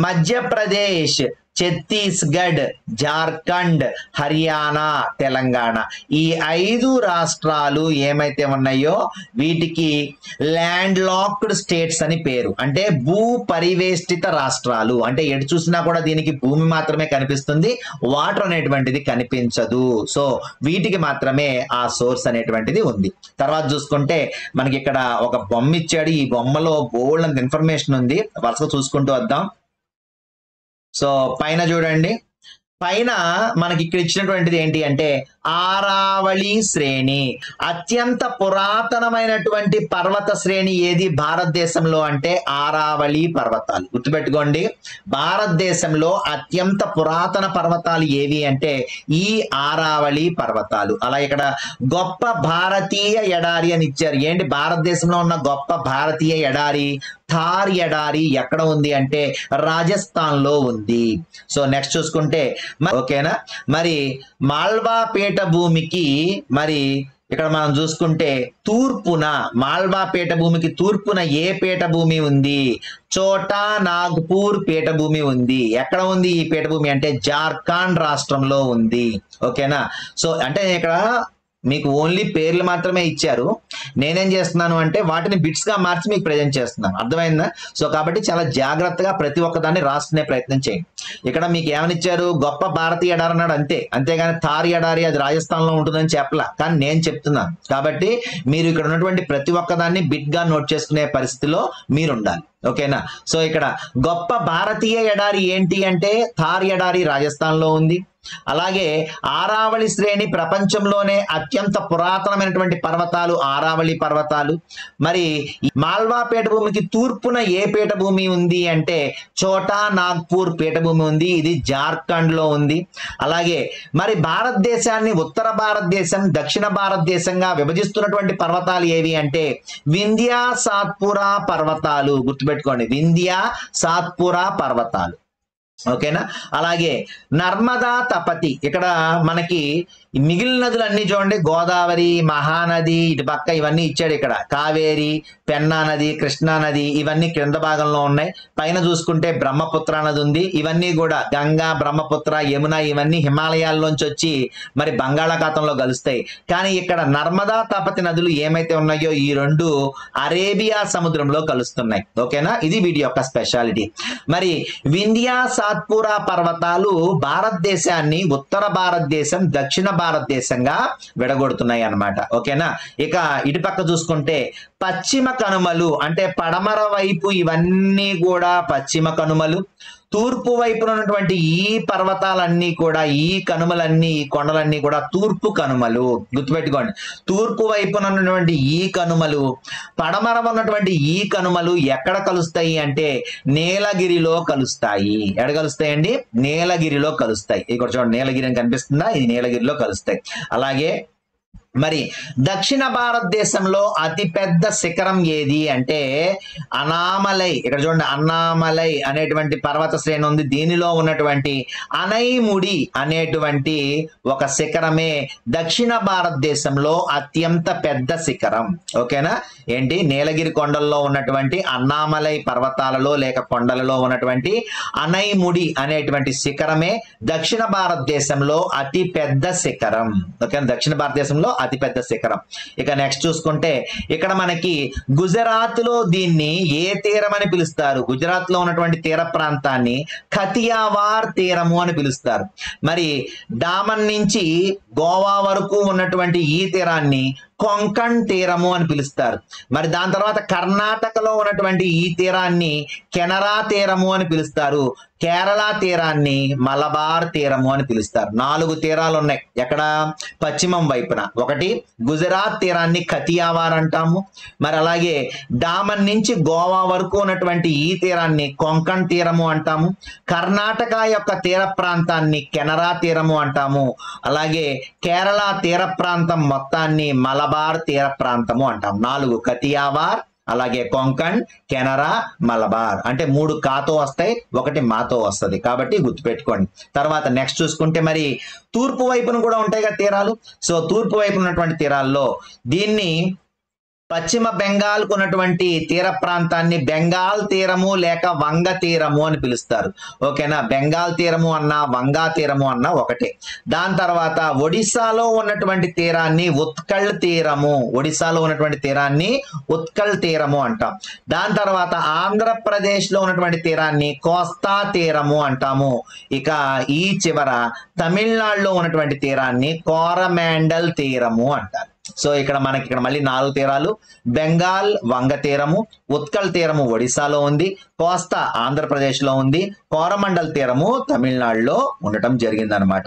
మధ్యప్రదేశ్, ఛత్తీస్గఢ్, జార్ఖండ్, హర్యానా, తెలంగాణ ఈ 5 రాష్ట్రాలు ఏమైతే ఉన్నాయో వీటికి ల్యాండ్ లాక్డ్ స్టేట్స్ అని పేరు. అంటే భూ పరివేష్టిత రాష్ట్రాలు. అంటే ఎటు చూసినా కూడా దీనికి భూమి మాత్రమే కనిపిస్తుంది, వాటర్ అనేటువంటిది కనిపించదు. సో వీటికి మాత్రమే ఆ సోర్స్ అనేటువంటిది ఉంది. తర్వాత చూసుకుంటే మనకి ఇక్కడ ఒక బొమ్మ ఇచ్చాడు. ఈ బొమ్మలో బోల్డ్ ఇన్ఫర్మేషన్ ఉంది, వరుసగా చూసుకుంటూ వద్దాం. సో పైన చూడండి, పైన మనకి ఇక్కడ ఇచ్చినటువంటిది ఏంటి అంటే ఆరావళి శ్రేణి. అత్యంత పురాతనమైనటువంటి పర్వత శ్రేణి ఏది భారతదేశంలో అంటే ఆరావళి పర్వతాలు. గుర్తుపెట్టుకోండి, భారతదేశంలో అత్యంత పురాతన పర్వతాలు ఏవి అంటే ఈ ఆరావళి పర్వతాలు. అలా ఇక్కడ గొప్ప భారతీయ ఎడారి అని ఇచ్చారు. ఏంటి భారతదేశంలో ఉన్న గొప్ప భారతీయ ఎడారి? థార్ ఎడారి ఎక్కడ ఉంది అంటే రాజస్థాన్ లో ఉంది. సో నెక్స్ట్ చూసుకుంటే ఓకేనా, మరి మాల్వా పీఠభూమికి మరి ఇక్కడ మనం చూసుకుంటే తూర్పున మాల్వా పీఠభూమికి తూర్పున ఏ పీఠభూమి ఉంది? చోటా నాగ్పూర్ పీఠభూమి ఉంది. ఎక్కడ ఉంది ఈ పీఠభూమి అంటే జార్ఖండ్ రాష్ట్రంలో ఉంది. ఓకేనా, సో అంటే ఇక్కడ మీకు ఓన్లీ పేర్లు మాత్రమే ఇచ్చారు. నేనేం చేస్తున్నాను అంటే వాటిని బిట్స్ గా మార్చి మీకు ప్రజెంట్ చేస్తున్నాను. అర్థమైందా? సో కాబట్టి చాలా జాగ్రత్తగా ప్రతి ఒక్కదాన్ని రాసుకునే ప్రయత్నం చేయండి. ఇక్కడ మీకు ఏమని ఇచ్చారు? గొప్ప భారతీయ ఎడారి అన్నాడు అంతే, అంతేగాని థార్ ఎడారి అది రాజస్థాన్ లో ఉంటుందని చెప్పలా, కానీ నేను చెప్తున్నాను. కాబట్టి మీరు ఇక్కడ ఉన్నటువంటి ప్రతి ఒక్కదాన్ని బిట్ గా నోట్ చేసుకునే పరిస్థితిలో మీరు ఉండాలి. ఓకేనా, సో ఇక్కడ గొప్ప భారతీయ ఎడారి ఏంటి అంటే థార్ ఎడారి రాజస్థాన్ లో ఉంది. అలాగే ఆరావళి శ్రేణి ప్రపంచంలోనే అత్యంత పురాతనమైనటువంటి పర్వతాలు ఆరావళి పర్వతాలు. మరి మాల్వా పీఠభూమికి తూర్పున ఏ పీఠభూమి ఉంది అంటే చోటా నాగ్పూర్ పీఠభూమి ఉంది. ఇది జార్ఖండ్ లో ఉంది. అలాగే మరి భారతదేశాన్ని ఉత్తర భారతదేశం దక్షిణ భారతదేశంగా విభజిస్తున్నటువంటి పర్వతాలు ఏవి అంటే వింధ్యా సాత్పురా పర్వతాలు. గుర్తుపెట్టుకోండి, వింధ్యా సాత్పురా పర్వతాలు. ఓకేనా, అలాగే నర్మదా తపతి. ఇక్కడ మనకి మిగిలిన నదులు అన్ని చూడండి, గోదావరి, మహానది, ఇటు పక్క ఇవన్నీ ఇచ్చాడు. ఇక్కడ కావేరి, పెన్నా నది, కృష్ణా నది ఇవన్నీ క్రింద భాగంలో ఉన్నాయి. పైన చూసుకుంటే బ్రహ్మపుత్ర నది ఉంది. ఇవన్నీ కూడా గంగా, బ్రహ్మపుత్ర, యమున ఇవన్నీ హిమాలయాల్లోంచి వచ్చి మరి బంగాళాఖాతంలో కలుస్తాయి. కానీ ఇక్కడ నర్మదా తపతి నదులు ఏమైతే ఉన్నాయో ఈ రెండు అరేబియా సముద్రంలో కలుస్తున్నాయి. ఓకేనా, ఇది వీటి యొక్క స్పెషాలిటీ. మరి వింధ్యా సాత్పురా పర్వతాలు భారతదేశాన్ని ఉత్తర భారతదేశం దక్షిణ భారతదేశంగా విడగొడుతున్నాయి అన్నమాట. ఓకేనా, ఇక ఇటు పక్క చూసుకుంటే పశ్చిమ కనుమలు అంటే పడమర వైపు ఇవన్నీ కూడా పశ్చిమ కనుమలు. తూర్పు వైపున ఉన్నటువంటి ఈ పర్వతాలన్నీ కూడా ఈ కనుమలన్నీ ఈ కొండలన్నీ కూడా తూర్పు కనుమలు. గుర్తుపెట్టుకోండి, తూర్పు వైపున ఉన్నటువంటి ఈ కనుమలు పడమర ఉన్నటువంటి ఈ కనుమలు ఎక్కడ కలుస్తాయి అంటే నీలగిరిలో కలుస్తాయి. ఎక్కడ కలుస్తాయండి? నీలగిరిలో కలుస్తాయి. ఇక్కడ చూడండి నీలగిరి అని కనిపిస్తుందా? ఇది నీలగిరిలో కలుస్తాయి. అలాగే మరి దక్షిణ భారతదేశంలో అతిపెద్ద శిఖరం ఏది అంటే అన్నామలై. ఇక్కడ చూడండి అన్నామలై అనేటువంటి పర్వత శ్రేణి ఉంది. దీనిలో ఉన్నటువంటి అనైముడి అనేటువంటి ఒక శిఖరమే దక్షిణ భారతదేశంలో అత్యంత పెద్ద శిఖరం. ఓకేనా, ఏంటి నీలగిరి కొండల్లో ఉన్నటువంటి అన్నామలై పర్వతాలలో లేక కొండలలో ఉన్నటువంటి అనైముడి అనేటువంటి శిఖరమే దక్షిణ భారతదేశంలో అతి పెద్ద శిఖరం. ఓకే, దక్షిణ భారతదేశంలో అతిపెద్ద శిఖరం. ఇక నెక్స్ట్ చూసుకుంటే ఇక్కడ మనకి గుజరాత్ లో దీన్ని ఏ తీరం అని పిలుస్తారు? గుజరాత్ లో ఉన్నటువంటి తీర ప్రాంతాన్ని ఖతియావార్ తీరము అని పిలుస్తారు. మరి డామన్ నుంచి గోవా వరకు ఉన్నటువంటి ఈ తీరాన్ని కొంకణ్ తీరము అని పిలుస్తారు. మరి దాని తర్వాత కర్ణాటకలో ఉన్నటువంటి ఈ తీరాన్ని కెనరా తీరము అని పిలుస్తారు. కేరళ తీరాన్ని మలబార్ తీరము అని పిలుస్తారు. 4 తీరాలు ఉన్నాయి ఎక్కడ? పశ్చిమం వైపున. ఒకటి గుజరాత్ తీరాన్ని ఖతియావార్ అంటాము. మరి అలాగే డామన్ నుంచి గోవా వరకు ఉన్నటువంటి ఈ తీరాన్ని కొంకణ్ తీరము అంటాము. కర్ణాటక యొక్క తీర ప్రాంతాన్ని కెనరా తీరము అంటాము. అలాగే కేరళ తీర ప్రాంతం మొత్తాన్ని మలబార్ తీర ప్రాంతము అంటాం. 4 ఖతియావార్, అలాగే కొంకణ్, కెనరా, మలబార్. అంటే 3 కాతో వస్తాయి, 1 మాతో వస్తుంది. కాబట్టి గుర్తుపెట్టుకోండి. తర్వాత నెక్స్ట్ చూసుకుంటే మరి తూర్పు వైపున కూడా ఉంటాయి కదా తీరాలు. సో తూర్పు వైపున ఉన్నటువంటి తీరాల్లో దీన్ని పశ్చిమ బెంగాల్ కు ఉన్నటువంటి తీర ప్రాంతాన్ని బెంగాల్ తీరము లేక వంగ తీరము అని పిలుస్తారు. ఓకేనా, బెంగాల్ తీరము అన్నా వంగా తీరము అన్నా ఒకటే. దాని తర్వాత ఒడిశాలో ఉన్నటువంటి తీరాన్ని ఉత్కళ్ తీరము, ఒడిశాలో ఉన్నటువంటి తీరాన్ని ఉత్కళ్ తీరము అంటాం. దాని తర్వాత ఆంధ్రప్రదేశ్ లో ఉన్నటువంటి తీరాన్ని కోస్తా తీరము అంటాము. ఇక ఈ చివర తమిళనాడులో ఉన్నటువంటి తీరాన్ని కోరమాండల్ తీరము అంటారు. సో ఇక్కడ మనకి ఇక్కడ మళ్ళీ 4 తీరాలు. బెంగాల్ వంగ తీరము, ఉత్కల్ తీరము ఒడిశాలో ఉంది, కోస్తా ఆంధ్రప్రదేశ్ లో ఉంది, కోరమండల్ తీరము తమిళనాడులో ఉండటం జరిగిందనమాట.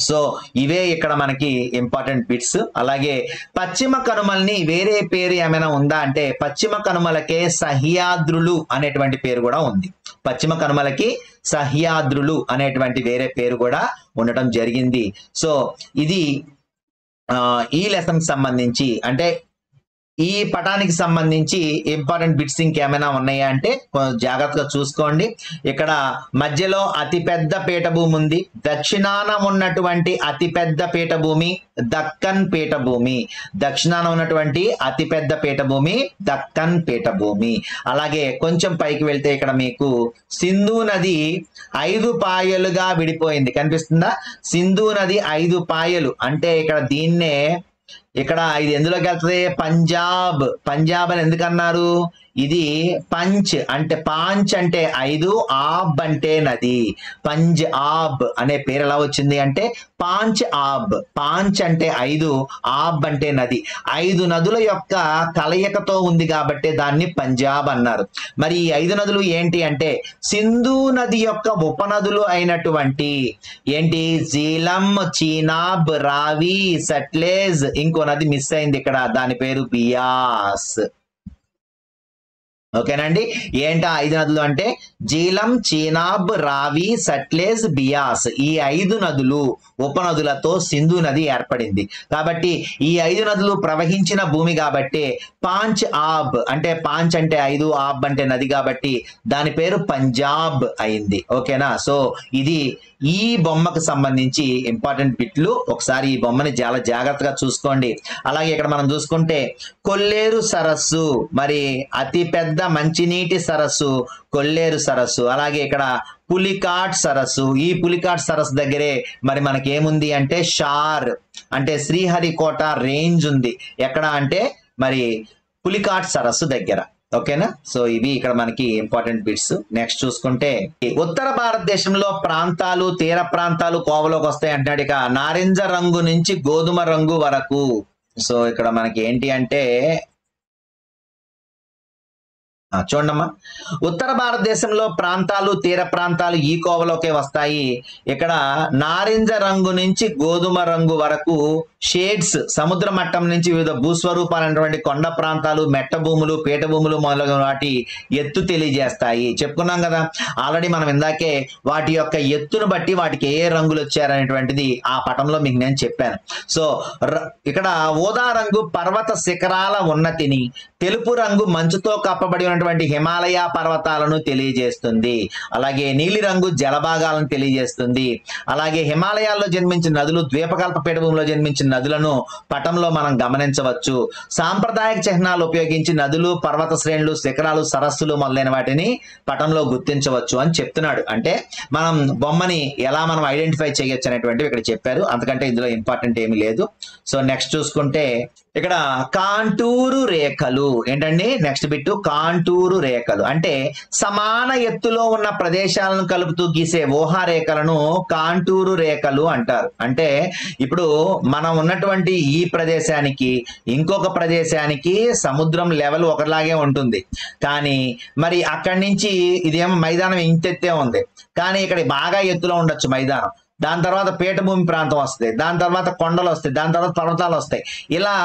సో ఇవే ఇక్కడ మనకి ఇంపార్టెంట్ బిట్స్. అలాగే పశ్చిమ కనుమల్ని వేరే పేరు ఏమైనా ఉందా అంటే పశ్చిమ కనుమలకే సహ్యాద్రులు అనేటువంటి పేరు కూడా ఉంది. పశ్చిమ కనుమలకి సహ్యాద్రులు అనేటువంటి వేరే పేరు కూడా ఉండటం జరిగింది. సో ఇది ఈ లెసన్ సంబంధించి అంటే ఈ పటానికి సంబంధించి ఇంపార్టెంట్ బిట్స్ ఇంకేమైనా ఉన్నాయా అంటే జాగ్రత్తగా చూసుకోండి. ఇక్కడ మధ్యలో అతిపెద్ద పీఠభూమి ఉంది. దక్షిణాన ఉన్నటువంటి అతిపెద్ద పీఠభూమి దక్కన్ పీఠభూమి. దక్షిణాన ఉన్నటువంటి అతిపెద్ద పీఠభూమి దక్కన్ పీఠభూమి. అలాగే కొంచెం పైకి వెళ్తే ఇక్కడ మీకు సింధు నది 5 పాయలుగా విడిపోయింది. కనిపిస్తుందా? సింధు నది 5 పాయలు అంటే ఇక్కడ దీన్నే ఇక్కడ ఇది ఎందులోకి వెళ్తుంది? పంజాబ్. పంజాబ్ అని ఎందుకన్నారు? ఇది పంచ్ అంటే పాంచ్ అంటే 5, ఆబ్ అంటే నది. పంజ్ ఆబ్ అనే పేరు ఎలా వచ్చింది అంటే పాంచ్ ఆబ్. పాంచ్ అంటే 5, ఆబ్ అంటే నది. 5 నదుల యొక్క కలయికతో ఉంది కాబట్టి దాన్ని పంజాబ్ అన్నారు. మరి ఈ 5 నదులు ఏంటి అంటే సింధు నది యొక్క ఉపనదులు అయినటువంటి ఏంటి? జీలం, చీనాబ్, రావి, సట్లెజ్, ఇంకో నది మిస్ అయింది ఇక్కడ, దాని పేరు బియాస్. ఓకేనండి. ఏంటా 5 నదులు అంటే జీలం, చీనాబ్, రావి, సట్లెజ్, బియాస్. ఈ 5 నదులు ఉపనదులతో సింధు నది ఏర్పడింది. కాబట్టి ఈ 5 నదులు ప్రవహించిన భూమి కాబట్టి పాంచ్ ఆబ్ అంటే పాంచ్ అంటే 5, ఆబ్ అంటే నది కాబట్టి దాని పేరు పంజాబ్ అయింది. ఓకేనా? సో ఇది ఈ బొమ్మకు సంబంధించి ఇంపార్టెంట్ బిట్లు. ఒకసారి ఈ బొమ్మని చాలా జాగ్రత్తగా చూసుకోండి. అలాగే ఇక్కడ మనం చూసుకుంటే కొల్లేరు సరస్సు, మరి అతి పెద్ద మంచినీటి సరస్సు కొల్లేరు సరస్సు. అలాగే ఇక్కడ పులికాట్ సరస్సు. ఈ పులికాట్ సరస్సు దగ్గరే మరి మనకి ఏముంది అంటే షార్ అంటే శ్రీహరికోట రేంజ్ ఉంది. ఎక్కడ అంటే మరి పులికాట్ సరస్సు దగ్గర. ఓకేనా? సో ఇవి ఇక్కడ మనకి ఇంపార్టెంట్ బిట్స్. నెక్స్ట్ చూసుకుంటే ఉత్తర భారతదేశంలో ప్రాంతాలు, తీర ప్రాంతాలు కోవలోకి వస్తాయి అంటున్నాడు. ఇక నారింజ రంగు నుంచి గోధుమ రంగు వరకు. సో ఇక్కడ మనకి ఏంటి అంటే చూడమ్మా, ఉత్తర భారతదేశంలో ప్రాంతాలు, తీర ప్రాంతాలు ఈ కోవలోకే వస్తాయి. ఇక్కడ నారింజ రంగు నుంచి గోధుమ రంగు వరకు షేడ్స్ సముద్ర మట్టం నుంచి వివిధ భూస్వరూపాలైనటువంటి కొండ ప్రాంతాలు, మెట్ట భూములు, పీఠ భూములు మొదలగు వాటి ఎత్తు తెలియజేస్తాయి. చెప్పుకున్నాం కదా ఆల్రెడీ మనం ఇందాకే వాటి యొక్క ఎత్తును బట్టి వాటికి ఏ రంగులు వచ్చారనేటువంటిది ఆ పటంలో మీకు నేను చెప్పాను. సో ఇక్కడ ఊదా రంగు పర్వత శిఖరాల ఉన్నతిని, తెలుపు రంగు మంచుతో కప్పబడి ఉన్నటువంటి హిమాలయ పర్వతాలను తెలియజేస్తుంది. అలాగే నీలి రంగు జలభాగాలను తెలియజేస్తుంది. అలాగే హిమాలయాల్లో జన్మించిన నదులు, ద్వీపకల్ప పీఠభూమిలో జన్మించిన నదులను పటంలో మనం గమనించవచ్చు. సాంప్రదాయక చిహ్నాలు ఉపయోగించి నదులు, పర్వత శ్రేణులు, శిఖరాలు, సరస్సులు మొదలైన వాటిని పటంలో గుర్తించవచ్చు అని చెప్తున్నాడు. అంటే మనం బొమ్మని ఎలా మనం ఐడెంటిఫై చేయొచ్చు అనేటువంటివి ఇక్కడ చెప్పారు. అంతకంటే ఇందులో ఇంపార్టెంట్ ఏమీ లేదు. సో నెక్స్ట్ చూసుకుంటే ఇక్కడ కాంటూరు రేఖలు ఏంటండి? నెక్స్ట్ బిట్ కాంటూరు రేఖలు అంటే సమాన ఎత్తులో ఉన్న ప్రదేశాలను కలుపుతూ గీసే ఊహారేఖలను కాంటూరు రేఖలు అంటారు. అంటే ఇప్పుడు మనం ఉన్నటువంటి ఈ ప్రదేశానికి ఇంకొక ప్రదేశానికి సముద్రం లెవెల్ ఒకలాగే ఉంటుంది. కానీ మరి అక్కడి నుంచి ఇదేమో మైదానం ఇంతెత్తే ఉంది, కానీ ఇక్కడ బాగా ఎత్తులో ఉండొచ్చు మైదానం. దాని తర్వాత పీఠభూమి ప్రాంతం వస్తుంది, దాని తర్వాత కొండలు వస్తాయి, దాని తర్వాత పర్వతాలు వస్తాయి. ఇలా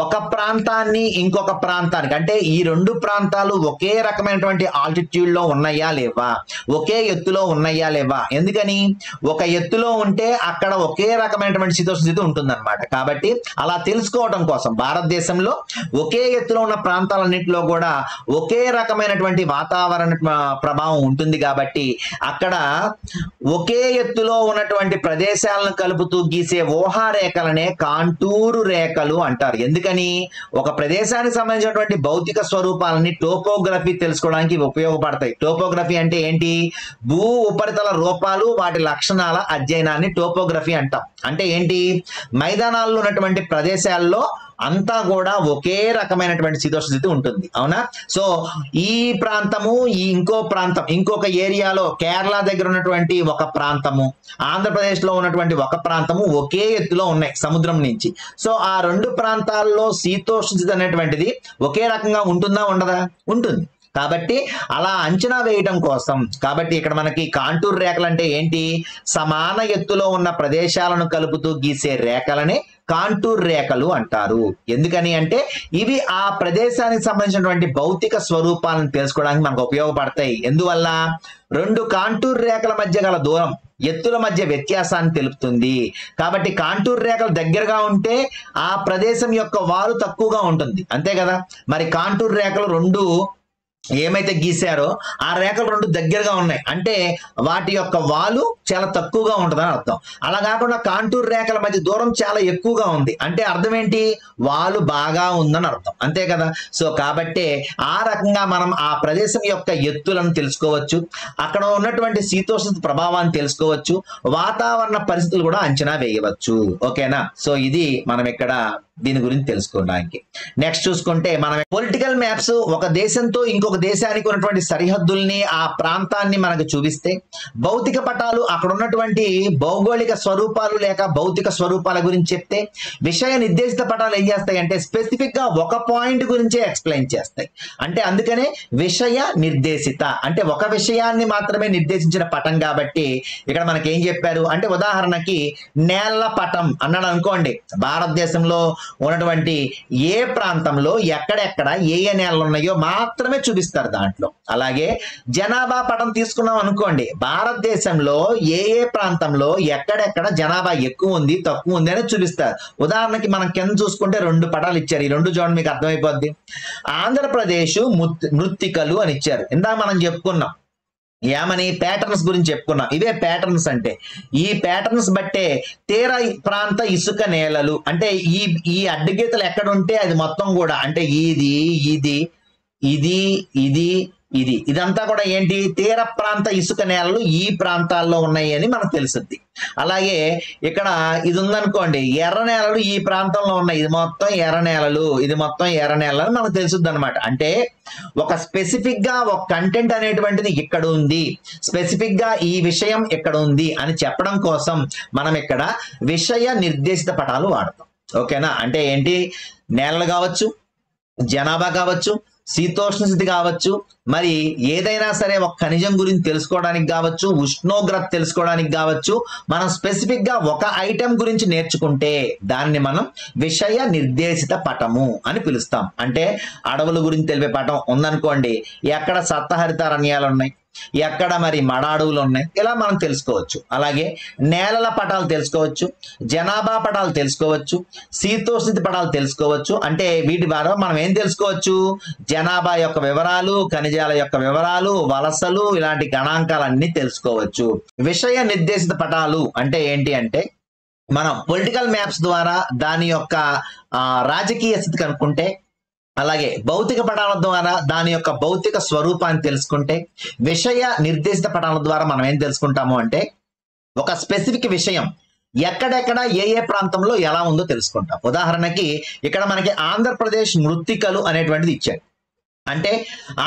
ఒక ప్రాంతాన్ని ఇంకొక ప్రాంతానికి అంటే ఈ 2 ప్రాంతాలు ఒకే రకమైనటువంటి ఆల్టిట్యూడ్ లో ఉన్నాయా లేవా, ఒకే ఎత్తులో ఉన్నాయా లేవా. ఎందుకని? ఒక ఎత్తులో ఉంటే అక్కడ ఒకే రకమైనటువంటి శీతోష్ణ స్థితి ఉంటుందన్నమాట. కాబట్టి అలా తెలుసుకోవడం కోసం భారతదేశంలో ఒకే ఎత్తులో ఉన్న ప్రాంతాలన్నింటిలో కూడా ఒకే రకమైనటువంటి వాతావరణ ప్రభావం ఉంటుంది. కాబట్టి అక్కడ ఒకే ఎత్తులో ఉన్నటువంటి ప్రదేశాలను కలుపుతూ గీసే ఊహారేఖలనే కాంటూరు రేఖలు అంటారు. ఎందుకని? ఒక ప్రదేశానికి సంబంధించినటువంటి భౌతిక స్వరూపాలని టోపోగ్రఫీ తెలుసుకోవడానికి ఉపయోగపడతాయి. టోపోగ్రఫీ అంటే ఏంటి? భూ ఉపరితల రూపాలు, వాటి లక్షణాల అధ్యయనాన్ని టోపోగ్రఫీ అంటాం. అంటే ఏంటి? మైదానాల్లో ఉన్నటువంటి ప్రదేశాల్లో అంతా కూడా ఒకే రకమైనటువంటి శీతోష్ణ స్థితి ఉంటుంది. అవునా? సో ఈ ప్రాంతము, ఈ ఇంకో ప్రాంతం, ఇంకొక ఏరియాలో కేరళ దగ్గర ఉన్నటువంటి ఒక ప్రాంతము, ఆంధ్రప్రదేశ్ లో ఉన్నటువంటి ఒక ప్రాంతము ఒకే ఎత్తులో ఉన్నాయి సముద్రం నుంచి. సో ఆ 2 ప్రాంతాల్లో శీతోష్ణ స్థితి అనేటువంటిది ఒకే రకంగా ఉంటుందా ఉండదా? ఉంటుంది. కాబట్టి అలా అంచనా వేయడం కోసం కాబట్టి ఇక్కడ మనకి కాంటూర్ రేఖలు అంటే ఏంటి, సమాన ఎత్తులో ఉన్న ప్రదేశాలను కలుపుతూ గీసే రేఖలని కాంటూర్ రేఖలు అంటారు. ఎందుకని అంటే ఇవి ఆ ప్రదేశానికి సంబంధించినటువంటి భౌతిక స్వరూపాలను తెలుసుకోవడానికి మనకు ఉపయోగపడతాయి. ఎందువల్ల రెండు కాంటూర్ రేఖల మధ్య గల దూరం ఎత్తుల మధ్య వ్యత్యాసాన్ని తెలుపుతుంది. కాబట్టి కాంటూర్ రేఖలు దగ్గరగా ఉంటే ఆ ప్రదేశం యొక్క వాలు తక్కువగా ఉంటుంది, అంతే కదా. మరి కాంటూర్ రేఖలు రెండు ఏమైతే గీశారో ఆ రేఖలు రెండు దగ్గరగా ఉన్నాయి అంటే వాటి యొక్క వాలు చాలా తక్కువగా ఉంటుందని అర్థం. అలా కాకుండా కాంటూర్ రేఖల మధ్య దూరం చాలా ఎక్కువగా ఉంది అంటే అర్థం ఏంటి, వాలు బాగా ఉందని అర్థం, అంతే కదా. సో కాబట్టి ఆ రకంగా మనం ఆ ప్రదేశం యొక్క ఎత్తులను తెలుసుకోవచ్చు, అక్కడ ఉన్నటువంటి శీతోష్ణ ప్రభావాన్ని తెలుసుకోవచ్చు, వాతావరణ పరిస్థితులు కూడా అంచనా వేయవచ్చు. ఓకేనా. సో ఇది మనం ఇక్కడ దీని గురించి తెలుసుకోవడానికి. నెక్స్ట్ చూసుకుంటే మనం పొలిటికల్ మ్యాప్స్ ఒక దేశంతో ఇంకొక దేశానికి ఉన్నటువంటి సరిహద్దుల్ని ఆ ప్రాంతాన్ని మనకు చూపిస్తే, భౌతిక పటాలు అక్కడ ఉన్నటువంటి భౌగోళిక స్వరూపాలు లేక భౌతిక స్వరూపాల గురించి చెప్తే, విషయ నిర్దేశిత పటాలు ఏం చేస్తాయి అంటే స్పెసిఫిక్ గా ఒక పాయింట్ గురించే ఎక్స్ప్లెయిన్ చేస్తాయి. అంటే అందుకనే విషయ నిర్దేశిత అంటే ఒక విషయాన్ని మాత్రమే నిర్దేశించిన పటం. కాబట్టి ఇక్కడ మనకి ఏం చెప్పారు అంటే ఉదాహరణకి నేల పటం అన్నాడు అనుకోండి, భారతదేశంలో ఉన్నటువంటి ఏ ప్రాంతంలో ఎక్కడెక్కడ ఏ నేలలు ఉన్నాయో మాత్రమే చూపిస్తారు దాంట్లో. అలాగే జనాభా పటం తీసుకున్నాం అనుకోండి, భారతదేశంలో ఏ ప్రాంతంలో ఎక్కడెక్కడ జనాభా ఎక్కువ ఉంది తక్కువ ఉంది అనేది చూపిస్తారు. ఉదాహరణకి మనం కింద చూసుకుంటే రెండు పటాలు ఇచ్చారు, ఈ రెండు చూడండి మీకు అర్థమైపోద్ది. ఆంధ్రప్రదేశ్ మృత్తికలు అని ఇచ్చారు. ఇందాక మనం చెప్పుకున్నాం ఏమని, ప్యాటర్న్స్ గురించి చెప్పుకున్నాం. ఇవే ప్యాటర్న్స్ అంటే ఈ ప్యాటర్న్స్ బట్టే తీర ప్రాంత ఇసుక నేలలు అంటే ఈ అడ్డగీతలు ఎక్కడ ఉంటే అది మొత్తం కూడా అంటే ఇది ఇది ఇది ఇది ఇది ఇదంతా కూడా ఏంటి, తీర ప్రాంత ఇసుక నేలలు ఈ ప్రాంతాల్లో ఉన్నాయి అని మనకు తెలుస్తుంది. అలాగే ఇక్కడ ఇది ఉందనుకోండి, ఎర్ర నేలలు ఈ ప్రాంతంలో ఉన్నాయి, ఇది మొత్తం ఎర్ర నేలలు, ఇది మొత్తం ఎర్ర నేలలు మనకు తెలుస్తుంది అనమాట. అంటే ఒక స్పెసిఫిక్ గా ఒక కంటెంట్ అనేటువంటిది ఇక్కడ ఉంది, స్పెసిఫిక్ గా ఈ విషయం ఇక్కడ ఉంది అని చెప్పడం కోసం మనం ఇక్కడ విషయ నిర్దేశిత పటాలు వాడతాం. ఓకేనా. అంటే ఏంటి, నేలలు కావచ్చు, జనాభా కావచ్చు, శీతోష్ణ స్థితి కావచ్చు, మరి ఏదైనా సరే ఒక ఖనిజం గురించి తెలుసుకోవడానికి కావచ్చు, ఉష్ణోగ్రత తెలుసుకోవడానికి కావచ్చు, మనం స్పెసిఫిక్ గా ఒక ఐటెం గురించి నేర్చుకుంటే దాన్ని మనం విషయ నిర్దేశిత పటము అని పిలుస్తాం. అంటే అడవుల గురించి తెలిపే పటం ఉందనుకోండి, ఎక్కడ సప్తహరితారణ్యాలు ఉన్నాయి, ఎక్కడ మరి మడ అడవులు ఉన్నాయి, ఇలా మనం తెలుసుకోవచ్చు. అలాగే నేలల పటాలు తెలుసుకోవచ్చు, జనాభా పటాలు తెలుసుకోవచ్చు, శీతోష్ణ పటాలు తెలుసుకోవచ్చు. అంటే వీటి ద్వారా మనం ఏం తెలుసుకోవచ్చు, జనాభా యొక్క వివరాలు, ఖనిజాల యొక్క వివరాలు, వలసలు, ఇలాంటి గణాంకాలన్నీ తెలుసుకోవచ్చు. విషయ నిర్దేశిత పటాలు అంటే ఏంటి అంటే మనం పొలిటికల్ మ్యాప్స్ ద్వారా దాని యొక్క రాజకీయ స్థితి కనుక్కుంటే, అలాగే భౌతిక పటాల ద్వారా దాని యొక్క భౌతిక స్వరూపాన్ని తెలుసుకుంటే, విషయ నిర్దేశిత పటాల ద్వారా మనం ఏం తెలుసుకుంటాము అంటే ఒక స్పెసిఫిక్ విషయం ఎక్కడెక్కడ ఏ ప్రాంతంలో ఎలా ఉందో తెలుసుకుంటాం. ఉదాహరణకి ఇక్కడ మనకి ఆంధ్రప్రదేశ్ మృత్తికలు అనేటువంటిది ఇచ్చారు. అంటే